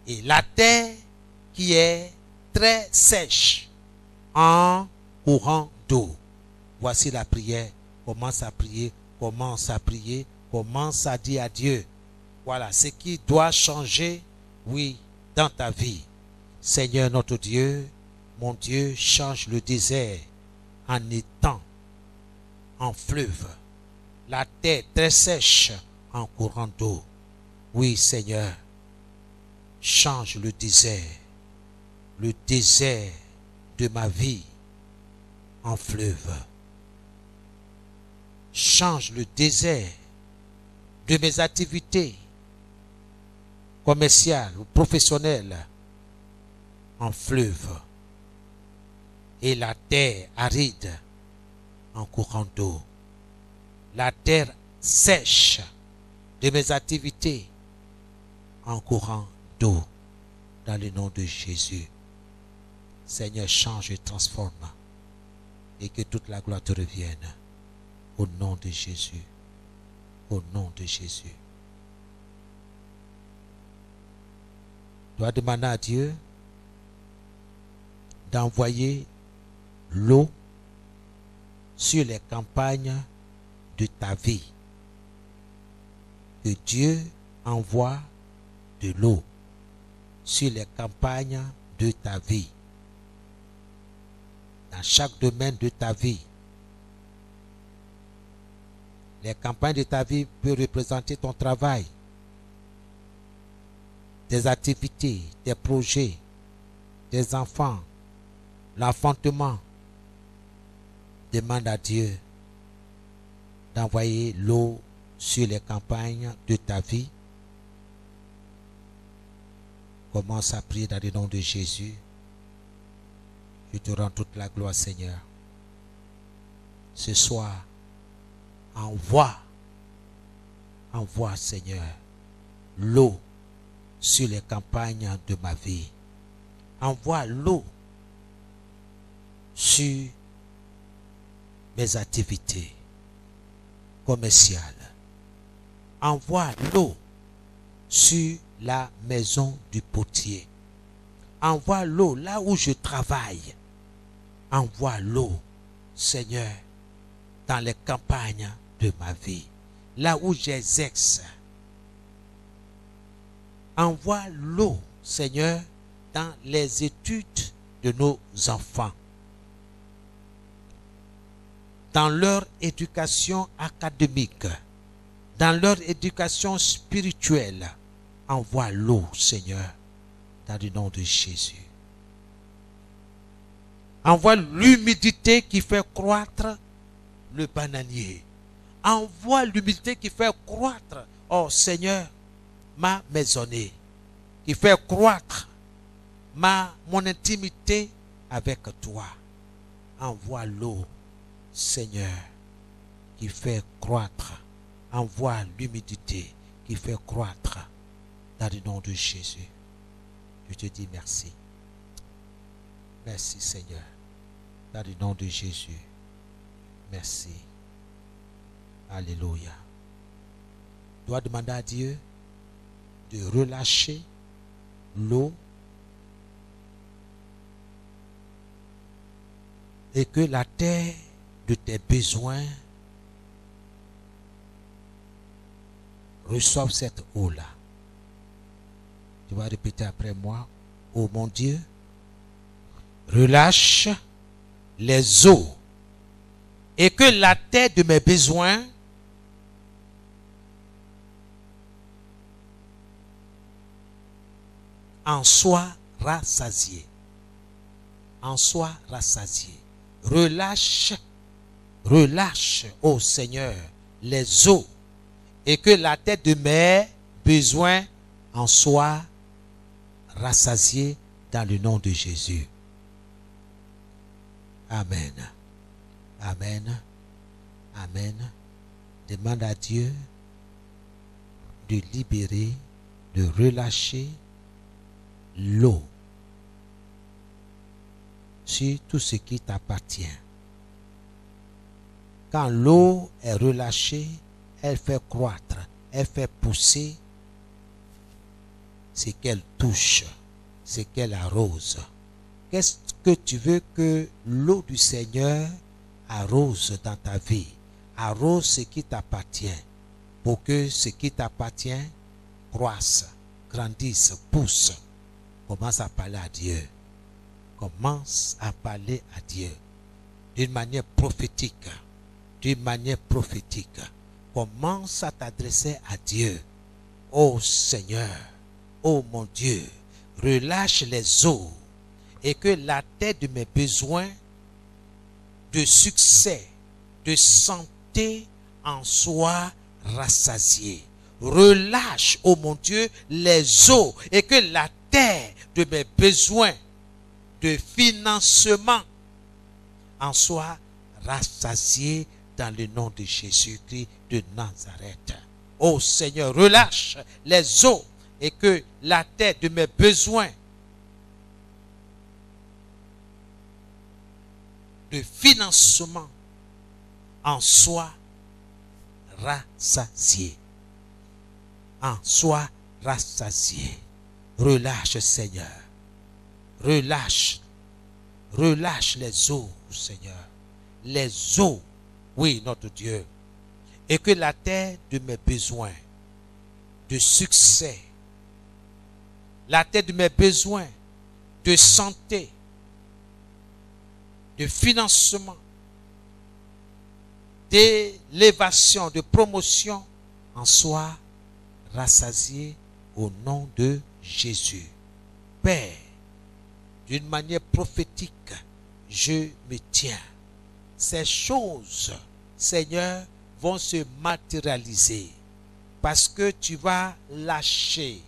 Et la terre qui est très sèche en courant d'eau. Voici la prière. Commence à prier, commence à prier, commence à dire à Dieu. Voilà ce qui doit changer, oui, dans ta vie. Seigneur notre Dieu, mon Dieu, change le désert en étang, en fleuve. La terre très sèche en courant d'eau. Oui, Seigneur, change le désert de ma vie en fleuve. Change le désert de mes activités commerciales ou professionnelles en fleuve. Et la terre aride en courant d'eau. La terre sèche de mes activités en courant d'eau. Dans le nom de Jésus. Seigneur, change et transforme. Et que toute la gloire te revienne. Au nom de Jésus. Au nom de Jésus. Tu dois demander à Dieu d'envoyer l'eau sur les campagnes de ta vie. Que Dieu envoie de l'eau sur les campagnes de ta vie. Dans chaque domaine de ta vie. Les campagnes de ta vie peuvent représenter ton travail, tes activités, tes projets, tes enfants, l'enfantement. Demande à Dieu d'envoyer l'eau sur les campagnes de ta vie. Commence à prier dans le nom de Jésus. Je te rends toute la gloire, Seigneur. Ce soir, envoie, Seigneur, l'eau sur les campagnes de ma vie. Envoie l'eau sur mes activités commerciales. Envoie l'eau sur la maison du potier. Envoie l'eau là où je travaille. Envoie l'eau, Seigneur, dans les campagnes de ma vie, là où j'exerce. Envoie l'eau, Seigneur, dans les études de nos enfants, dans leur éducation académique, dans leur éducation spirituelle. Envoie l'eau, Seigneur, dans le nom de Jésus. Envoie l'humidité qui fait croître le bananier. Envoie l'humidité qui fait croître, oh Seigneur, ma maisonnée, qui fait croître mon intimité avec toi. Envoie l'eau, Seigneur, qui fait croître. Envoie l'humidité qui fait croître dans le nom de Jésus. Je te dis merci. Merci, Seigneur. Dans le nom de Jésus. Merci. Alléluia. Tu dois demander à Dieu de relâcher l'eau et que la terre de tes besoins reçoive cette eau-là. Tu vas répéter après moi. Oh mon Dieu, relâche les eaux et que la terre de mes besoins en soit rassasiée. En soit rassasiée. Relâche, ô Seigneur, les eaux et que la tête de mes besoins en soit rassasiée dans le nom de Jésus. Amen. Amen. Amen. Demande à Dieu de libérer, de relâcher l'eau sur tout ce qui t'appartient. Quand l'eau est relâchée, elle fait croître, elle fait pousser ce qu'elle touche, ce qu'elle arrose. Qu'est-ce que tu veux que l'eau du Seigneur arrose dans ta vie? Arrose ce qui t'appartient pour que ce qui t'appartient croisse, grandisse, pousse. Commence à parler à Dieu. Commence à parler à Dieu d'une manière prophétique. D'une manière prophétique. Commence à t'adresser à Dieu. Oh Seigneur, oh mon Dieu, relâche les eaux et que la tête de mes besoins de succès, de santé en soit rassasiée. Relâche, oh mon Dieu, les eaux et que la terre de mes besoins de financement en soit rassasiée dans le nom de Jésus-Christ de Nazareth. Oh Seigneur, relâche les eaux et que la terre de mes besoins de financement en soit rassasiée. En soit rassasiée. Relâche, Seigneur. Relâche. Relâche les eaux, Seigneur. Les eaux, oui, notre Dieu. Et que la terre de mes besoins de succès, la terre de mes besoins de santé, de financement, d'élévation, de promotion en soit rassasiée au nom de Jésus. Père, d'une manière prophétique, je me tiens. Ces choses, Seigneur, vont se matérialiser parce que tu vas lâcher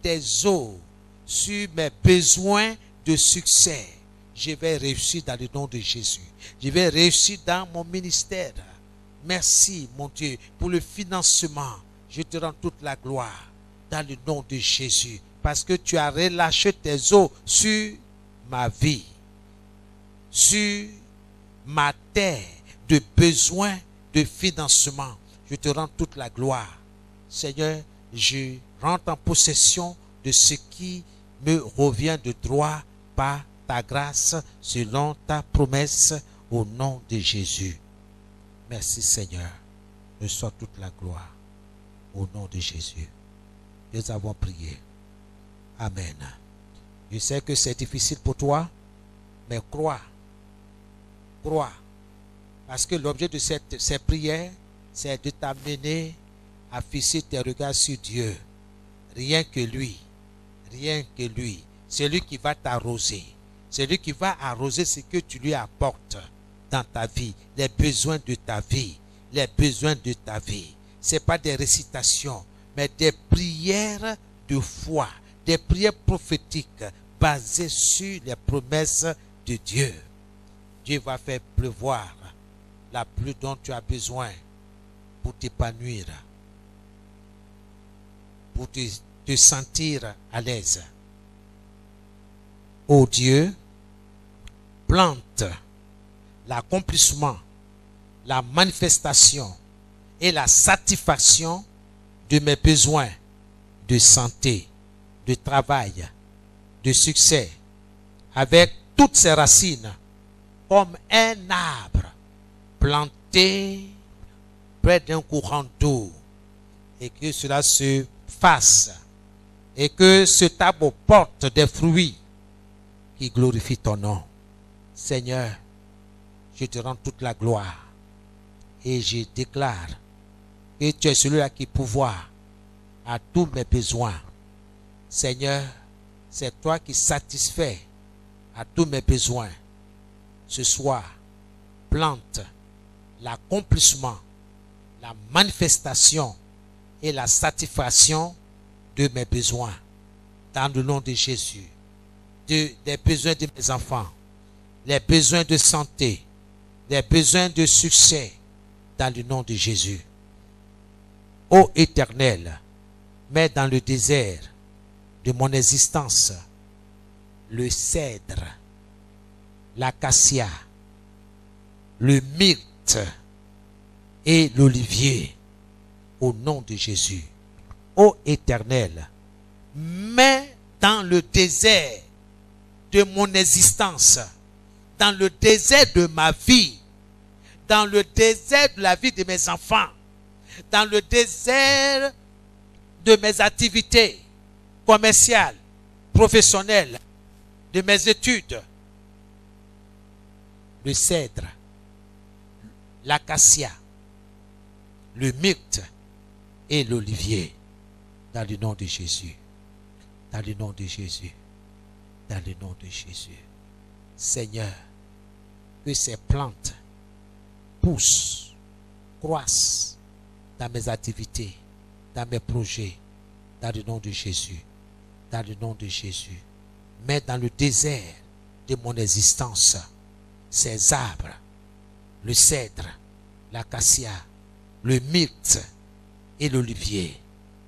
tes eaux sur mes besoins de succès. Je vais réussir dans le nom de Jésus. Je vais réussir dans mon ministère. Merci, mon Dieu, pour le financement. Je te rends toute la gloire dans le nom de Jésus. Parce que tu as relâché tes eaux sur ma vie, sur ma terre de besoin de financement. Je te rends toute la gloire. Seigneur, je rentre en possession de ce qui me revient de droit par ta grâce, selon ta promesse, au nom de Jésus. Merci Seigneur. Reçois toute la gloire au nom de Jésus. Nous avons prié. Amen. Je sais que c'est difficile pour toi, mais crois. Crois. Parce que l'objet de ces prières, c'est de t'amener à fixer tes regards sur Dieu. Rien que lui. Rien que lui. C'est lui qui va t'arroser. C'est lui qui va arroser ce que tu lui apportes dans ta vie. Les besoins de ta vie. Les besoins de ta vie. Ce n'est pas des récitations, mais des prières de foi. Des prières prophétiques basées sur les promesses de Dieu. Dieu va faire pleuvoir la pluie dont tu as besoin pour t'épanouir, pour te sentir à l'aise. Ô Dieu, plante l'accomplissement, la manifestation et la satisfaction de mes besoins de santé, de travail, de succès, avec toutes ses racines, comme un arbre planté près d'un courant d'eau, et que cela se fasse, et que cet arbre porte des fruits qui glorifient ton nom. Seigneur, je te rends toute la gloire, et je déclare que tu es celui-là qui pourvoit à tous mes besoins. Seigneur, c'est toi qui satisfais à tous mes besoins. Ce soir, plante l'accomplissement, la manifestation et la satisfaction de mes besoins. Dans le nom de Jésus. Des besoins de mes enfants. Les besoins de santé. Les besoins de succès. Dans le nom de Jésus. Ô Éternel, mets dans le désert de mon existence le cèdre, l'acacia, le myrte et l'olivier au nom de Jésus. Ô Éternel, mets dans le désert de mon existence, dans le désert de ma vie, dans le désert de la vie de mes enfants, dans le désert de mes activités commerciales, professionnelles, de mes études, le cèdre, l'acacia, le myrte et l'olivier, dans le nom de Jésus, dans le nom de Jésus, dans le nom de Jésus. Seigneur, que ces plantes poussent, croissent dans mes activités, dans mes projets, dans le nom de Jésus, dans le nom de Jésus. Mais dans le désert de mon existence, ces arbres, le cèdre, l'acacia, le myrte et l'olivier,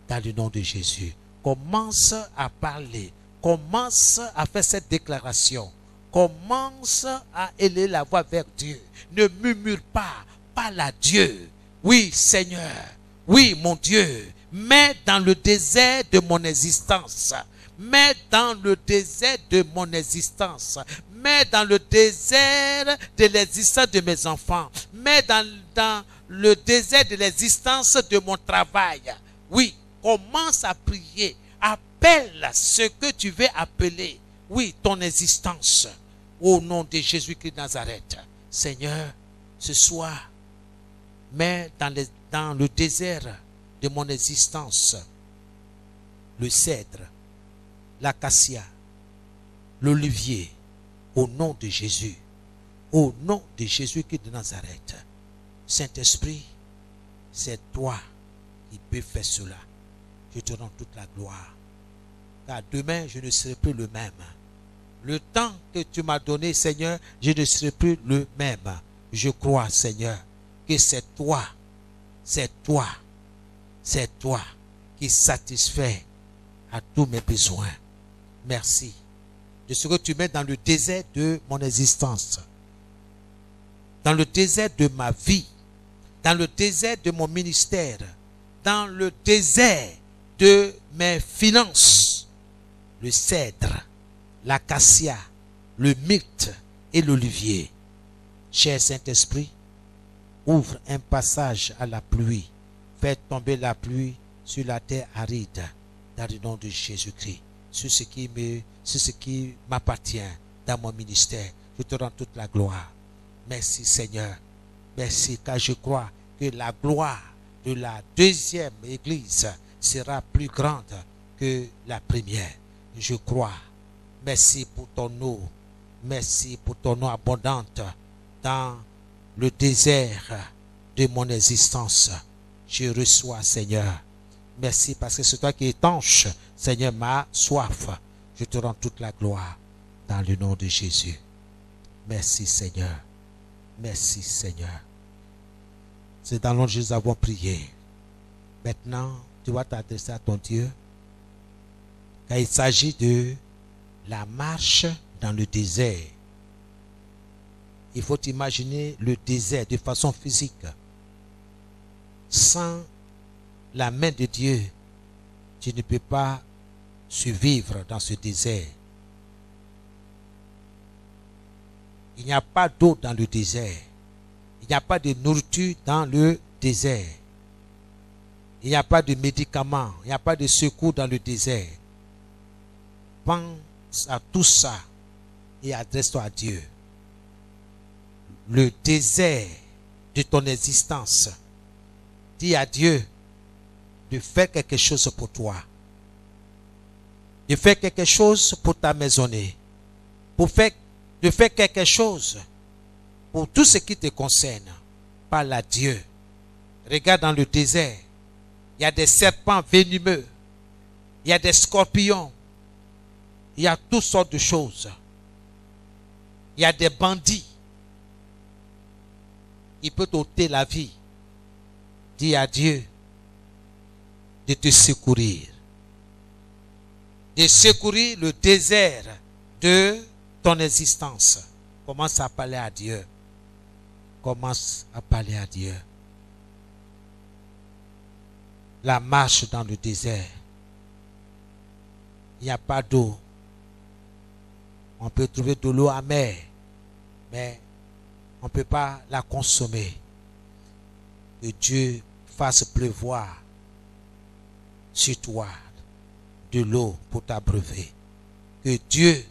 dans le nom de Jésus. Commence à parler, commence à faire cette déclaration, commence à élever la voix vers Dieu. Ne murmure pas, parle à Dieu. Oui, Seigneur, oui, mon Dieu, mets dans le désert de mon existence, mets dans le désert de mon existence, mets dans le désert de l'existence de mes enfants, mets dans le désert de l'existence de mon travail. Oui, commence à prier, appelle ce que tu veux appeler, oui, ton existence, au nom de Jésus-Christ de Nazareth. Seigneur, ce soir, mets dans le désert de mon existence le cèdre, l'acacia, l'olivier, au nom de Jésus, au nom de Jésus-Christ de Nazareth. Saint-Esprit, c'est toi qui peux faire cela. Je te rends toute la gloire. Car demain, je ne serai plus le même. Le temps que tu m'as donné, Seigneur, je ne serai plus le même. Je crois, Seigneur, que c'est toi qui satisfait à tous mes besoins. Merci de ce que tu mets dans le désert de mon existence, dans le désert de ma vie, dans le désert de mon ministère, dans le désert de mes finances, le cèdre, l'acacia, le myrte et l'olivier. Cher Saint-Esprit, ouvre un passage à la pluie, fais tomber la pluie sur la terre aride, dans le nom de Jésus-Christ, sur ce qui m'appartient dans mon ministère. Je te rends toute la gloire. Merci Seigneur. Merci, car je crois que la gloire de la deuxième église sera plus grande que la première. Je crois. Merci pour ton eau. Merci pour ton eau abondante dans le désert de mon existence. Je reçois, Seigneur. Merci parce que c'est toi qui étanche, Seigneur, ma soif. Je te rends toute la gloire dans le nom de Jésus. Merci, Seigneur. Merci, Seigneur. C'est dans le nom de Jésus que nous avons prié. Maintenant, tu vas t'adresser à ton Dieu. Car il s'agit de la marche dans le désert. Il faut imaginer le désert de façon physique. Sans la main de Dieu, tu ne peux pas survivre dans ce désert. Il n'y a pas d'eau dans le désert. Il n'y a pas de nourriture dans le désert. Il n'y a pas de médicaments. Il n'y a pas de secours dans le désert. Pense à tout ça et adresse-toi à Dieu. Le désert de ton existence. Dis à Dieu de faire quelque chose pour toi. De faire quelque chose pour ta maisonnée. De faire quelque chose pour tout ce qui te concerne. Parle à Dieu. Regarde dans le désert. Il y a des serpents venimeux. Il y a des scorpions. Il y a toutes sortes de choses. Il y a des bandits. Il peut t'ôter la vie. Dis à Dieu de te secourir. De secourir le désert de ton existence. Commence à parler à Dieu. Commence à parler à Dieu. La marche dans le désert. Il n'y a pas d'eau. On peut trouver de l'eau amère, mais on ne peut pas la consommer. Que Dieu fasse pleuvoir sur toi de l'eau pour t'abreuver. Que Dieu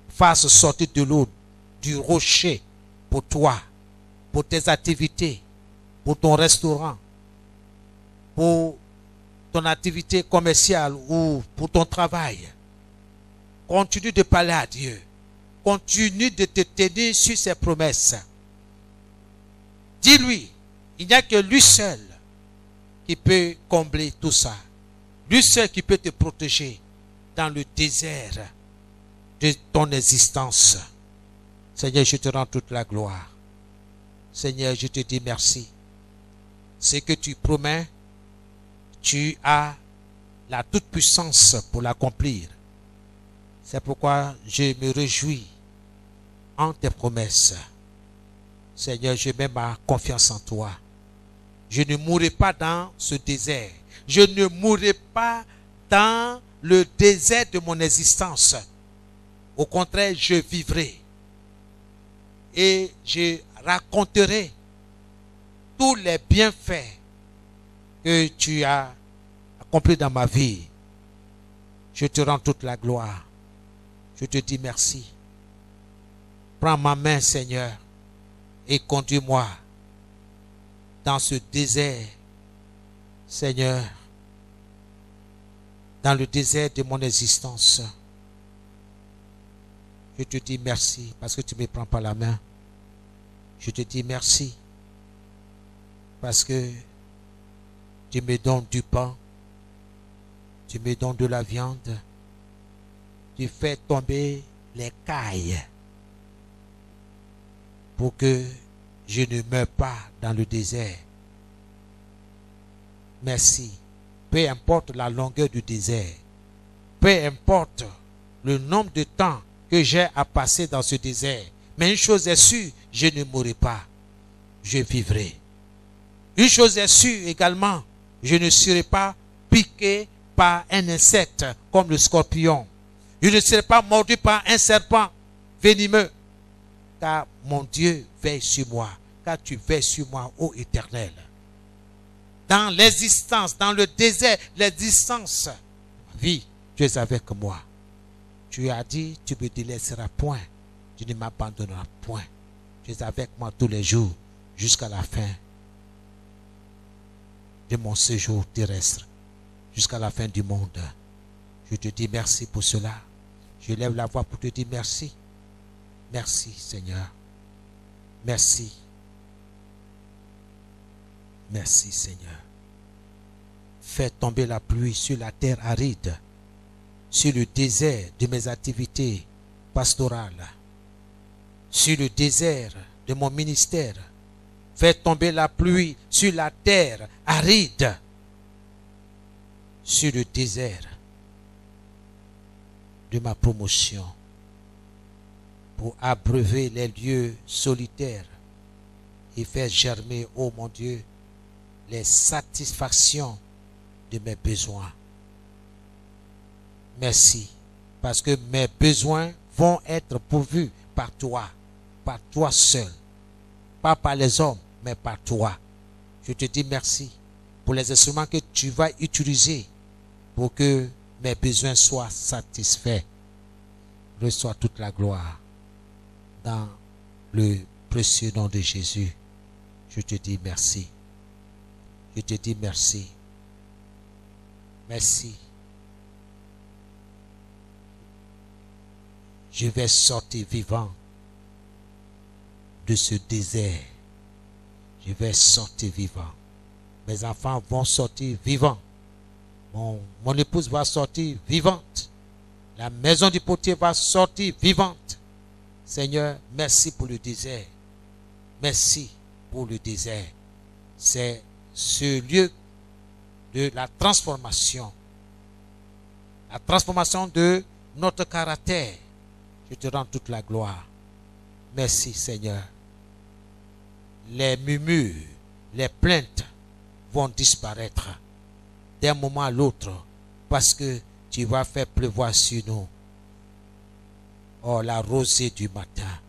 fasse sortir de l'eau du rocher pour toi, pour tes activités, pour ton restaurant, pour ton activité commerciale ou pour ton travail. Continue de parler à Dieu. Continue de te tenir sur ses promesses. Dis-lui, il n'y a que lui seul qui peut combler tout ça. Lui seul qui peut te protéger dans le désert de ton existence. Seigneur, je te rends toute la gloire. Seigneur, je te dis merci. Ce que tu promets, tu as la toute-puissance pour l'accomplir. C'est pourquoi je me réjouis en tes promesses. Seigneur, je mets ma confiance en toi. Je ne mourrai pas dans ce désert. Je ne mourrai pas dans le désert de mon existence. Au contraire, je vivrai. Et je raconterai tous les bienfaits que tu as accomplis dans ma vie. Je te rends toute la gloire. Je te dis merci. Prends ma main, Seigneur, et conduis-moi dans ce désert, Seigneur, dans le désert de mon existence. Je te dis merci parce que tu ne me prends pas la main. Je te dis merci parce que tu me donnes du pain, tu me donnes de la viande, tu fais tomber les cailles pour que je ne meure pas dans le désert. Merci. Peu importe la longueur du désert, peu importe le nombre de temps que j'ai à passer dans ce désert, mais une chose est sûre, je ne mourrai pas, je vivrai. Une chose est sûre également, je ne serai pas piqué par un insecte comme le scorpion. Je ne serai pas mordu par un serpent venimeux. Car mon Dieu veille sur moi. Car tu veilles sur moi, ô Éternel. Dans l'existence, dans le désert, l'existence, vie, tu es avec moi. Tu as dit, tu ne me délaisseras point. Tu ne m'abandonneras point. Tu es avec moi tous les jours, jusqu'à la fin de mon séjour terrestre, jusqu'à la fin du monde. Je te dis merci pour cela. Je lève la voix pour te dire merci. Merci, Seigneur. Merci. Merci, Seigneur. Fais tomber la pluie sur la terre aride, sur le désert de mes activités pastorales, sur le désert de mon ministère. Fais tomber la pluie sur la terre aride, sur le désert de ma promotion, pour abreuver les lieux solitaires et faire germer, oh mon Dieu, les satisfactions de mes besoins. Merci, parce que mes besoins vont être pourvus par toi seul, pas par les hommes, mais par toi. Je te dis merci pour les instruments que tu vas utiliser pour que mes besoins soient satisfaits. Reçois toute la gloire dans le précieux nom de Jésus. Je te dis merci. Je te dis merci. Merci. Je vais sortir vivant de ce désert. Je vais sortir vivant. Mes enfants vont sortir vivants. Mon épouse va sortir vivante. La maison du potier va sortir vivante. Seigneur, merci pour le désert. Merci pour le désert. C'est ce lieu de la transformation. La transformation de notre caractère. Je te rends toute la gloire. Merci Seigneur. Les murmures, les plaintes vont disparaître d'un moment à l'autre parce que tu vas faire pleuvoir sur nous. Oh, la rosée du matin,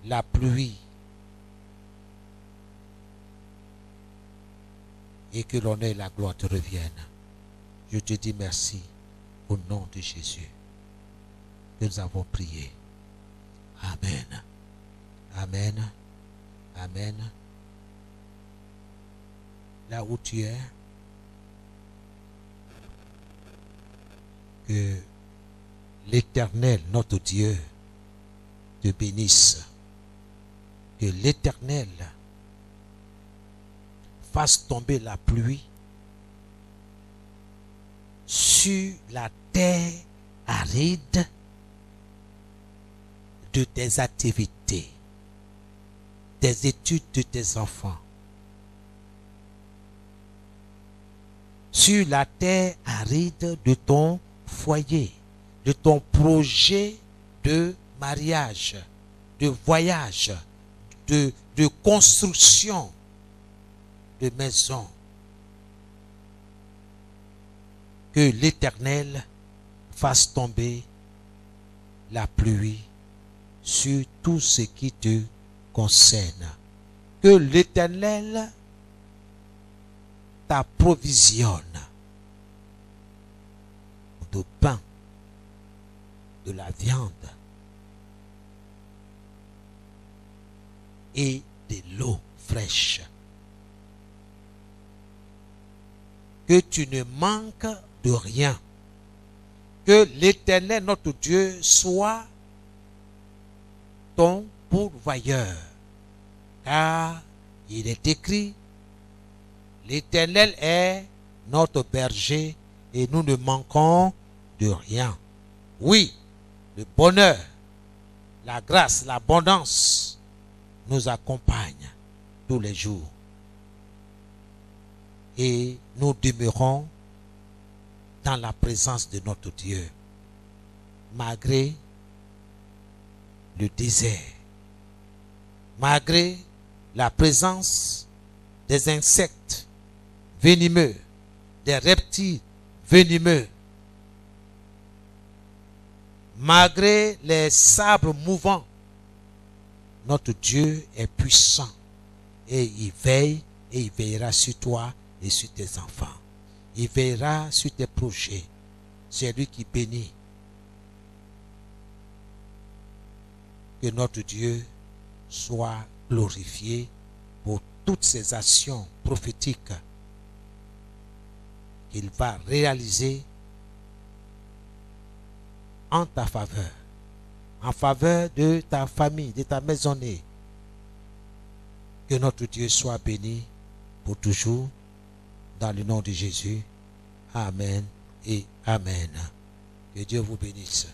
la pluie, et que l'honneur et la gloire te reviennent. Je te dis merci au nom de Jésus que nous avons prié. Amen. Amen. Amen. Là où tu es, que l'Éternel, notre Dieu, te bénisse. Que l'Éternel fasse tomber la pluie sur la terre aride de tes activités, des études de tes enfants, sur la terre aride de ton foyer, de ton projet de mariage, de voyage, de construction de maison. Que l'Éternel fasse tomber la pluie sur tout ce qui te concerne. Que l'Éternel t'approvisionne de pain, de la viande et de l'eau fraîche. Que tu ne manques de rien. Que l'Éternel, notre Dieu, soit ton pourvoyeur. Car il est écrit, l'Éternel est notre berger et nous ne manquons de rien. Oui, le bonheur, la grâce, l'abondance nous accompagnent tous les jours. Et nous demeurons dans la présence de notre Dieu, malgré le désert, malgré la présence des insectes venimeux, des reptiles venimeux, malgré les sables mouvants. Notre Dieu est puissant et il veille et il veillera sur toi et sur tes enfants. Il veillera sur tes projets. C'est lui qui bénit. Que notre Dieu soit glorifié pour toutes ses actions prophétiques qu'il va réaliser en ta faveur, en faveur de ta famille, de ta maisonnée. Que notre Dieu soit béni pour toujours, dans le nom de Jésus. Amen et Amen. Que Dieu vous bénisse.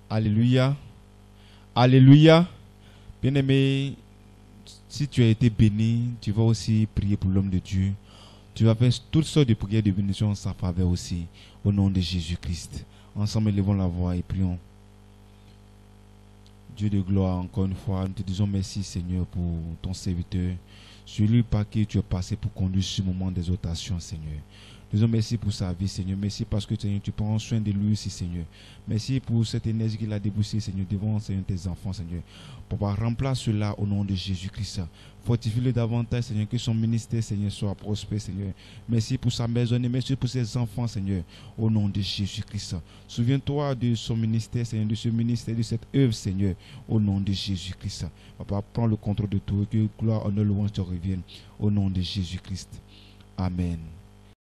Alléluia. Alléluia. Bien-aimé, si tu as été béni, tu vas aussi prier pour l'homme de Dieu. Tu vas faire toutes sortes de prières de bénédiction en sa faveur aussi, au nom de Jésus-Christ. Ensemble, élevons la voix et prions. Dieu de gloire, encore une fois, nous te disons merci, Seigneur, pour ton serviteur, celui par qui tu es passé pour conduire ce moment d'exhortation, Seigneur. Nous disons merci pour sa vie, Seigneur. Merci parce que, Seigneur, tu prends soin de lui aussi, Seigneur. Merci pour cette énergie qu'il a déboursée, Seigneur, devant, Seigneur, tes enfants, Seigneur. Papa, remplace cela au nom de Jésus-Christ. Fortifie-le davantage, Seigneur, que son ministère, Seigneur, soit prospère, Seigneur. Merci pour sa maison et merci pour ses enfants, Seigneur, au nom de Jésus-Christ. Souviens-toi de son ministère, Seigneur, de ce ministère, de cette œuvre, Seigneur, au nom de Jésus-Christ. Papa, prends le contrôle de tout, que gloire, honneur, louange te revienne, au nom de Jésus-Christ. Amen.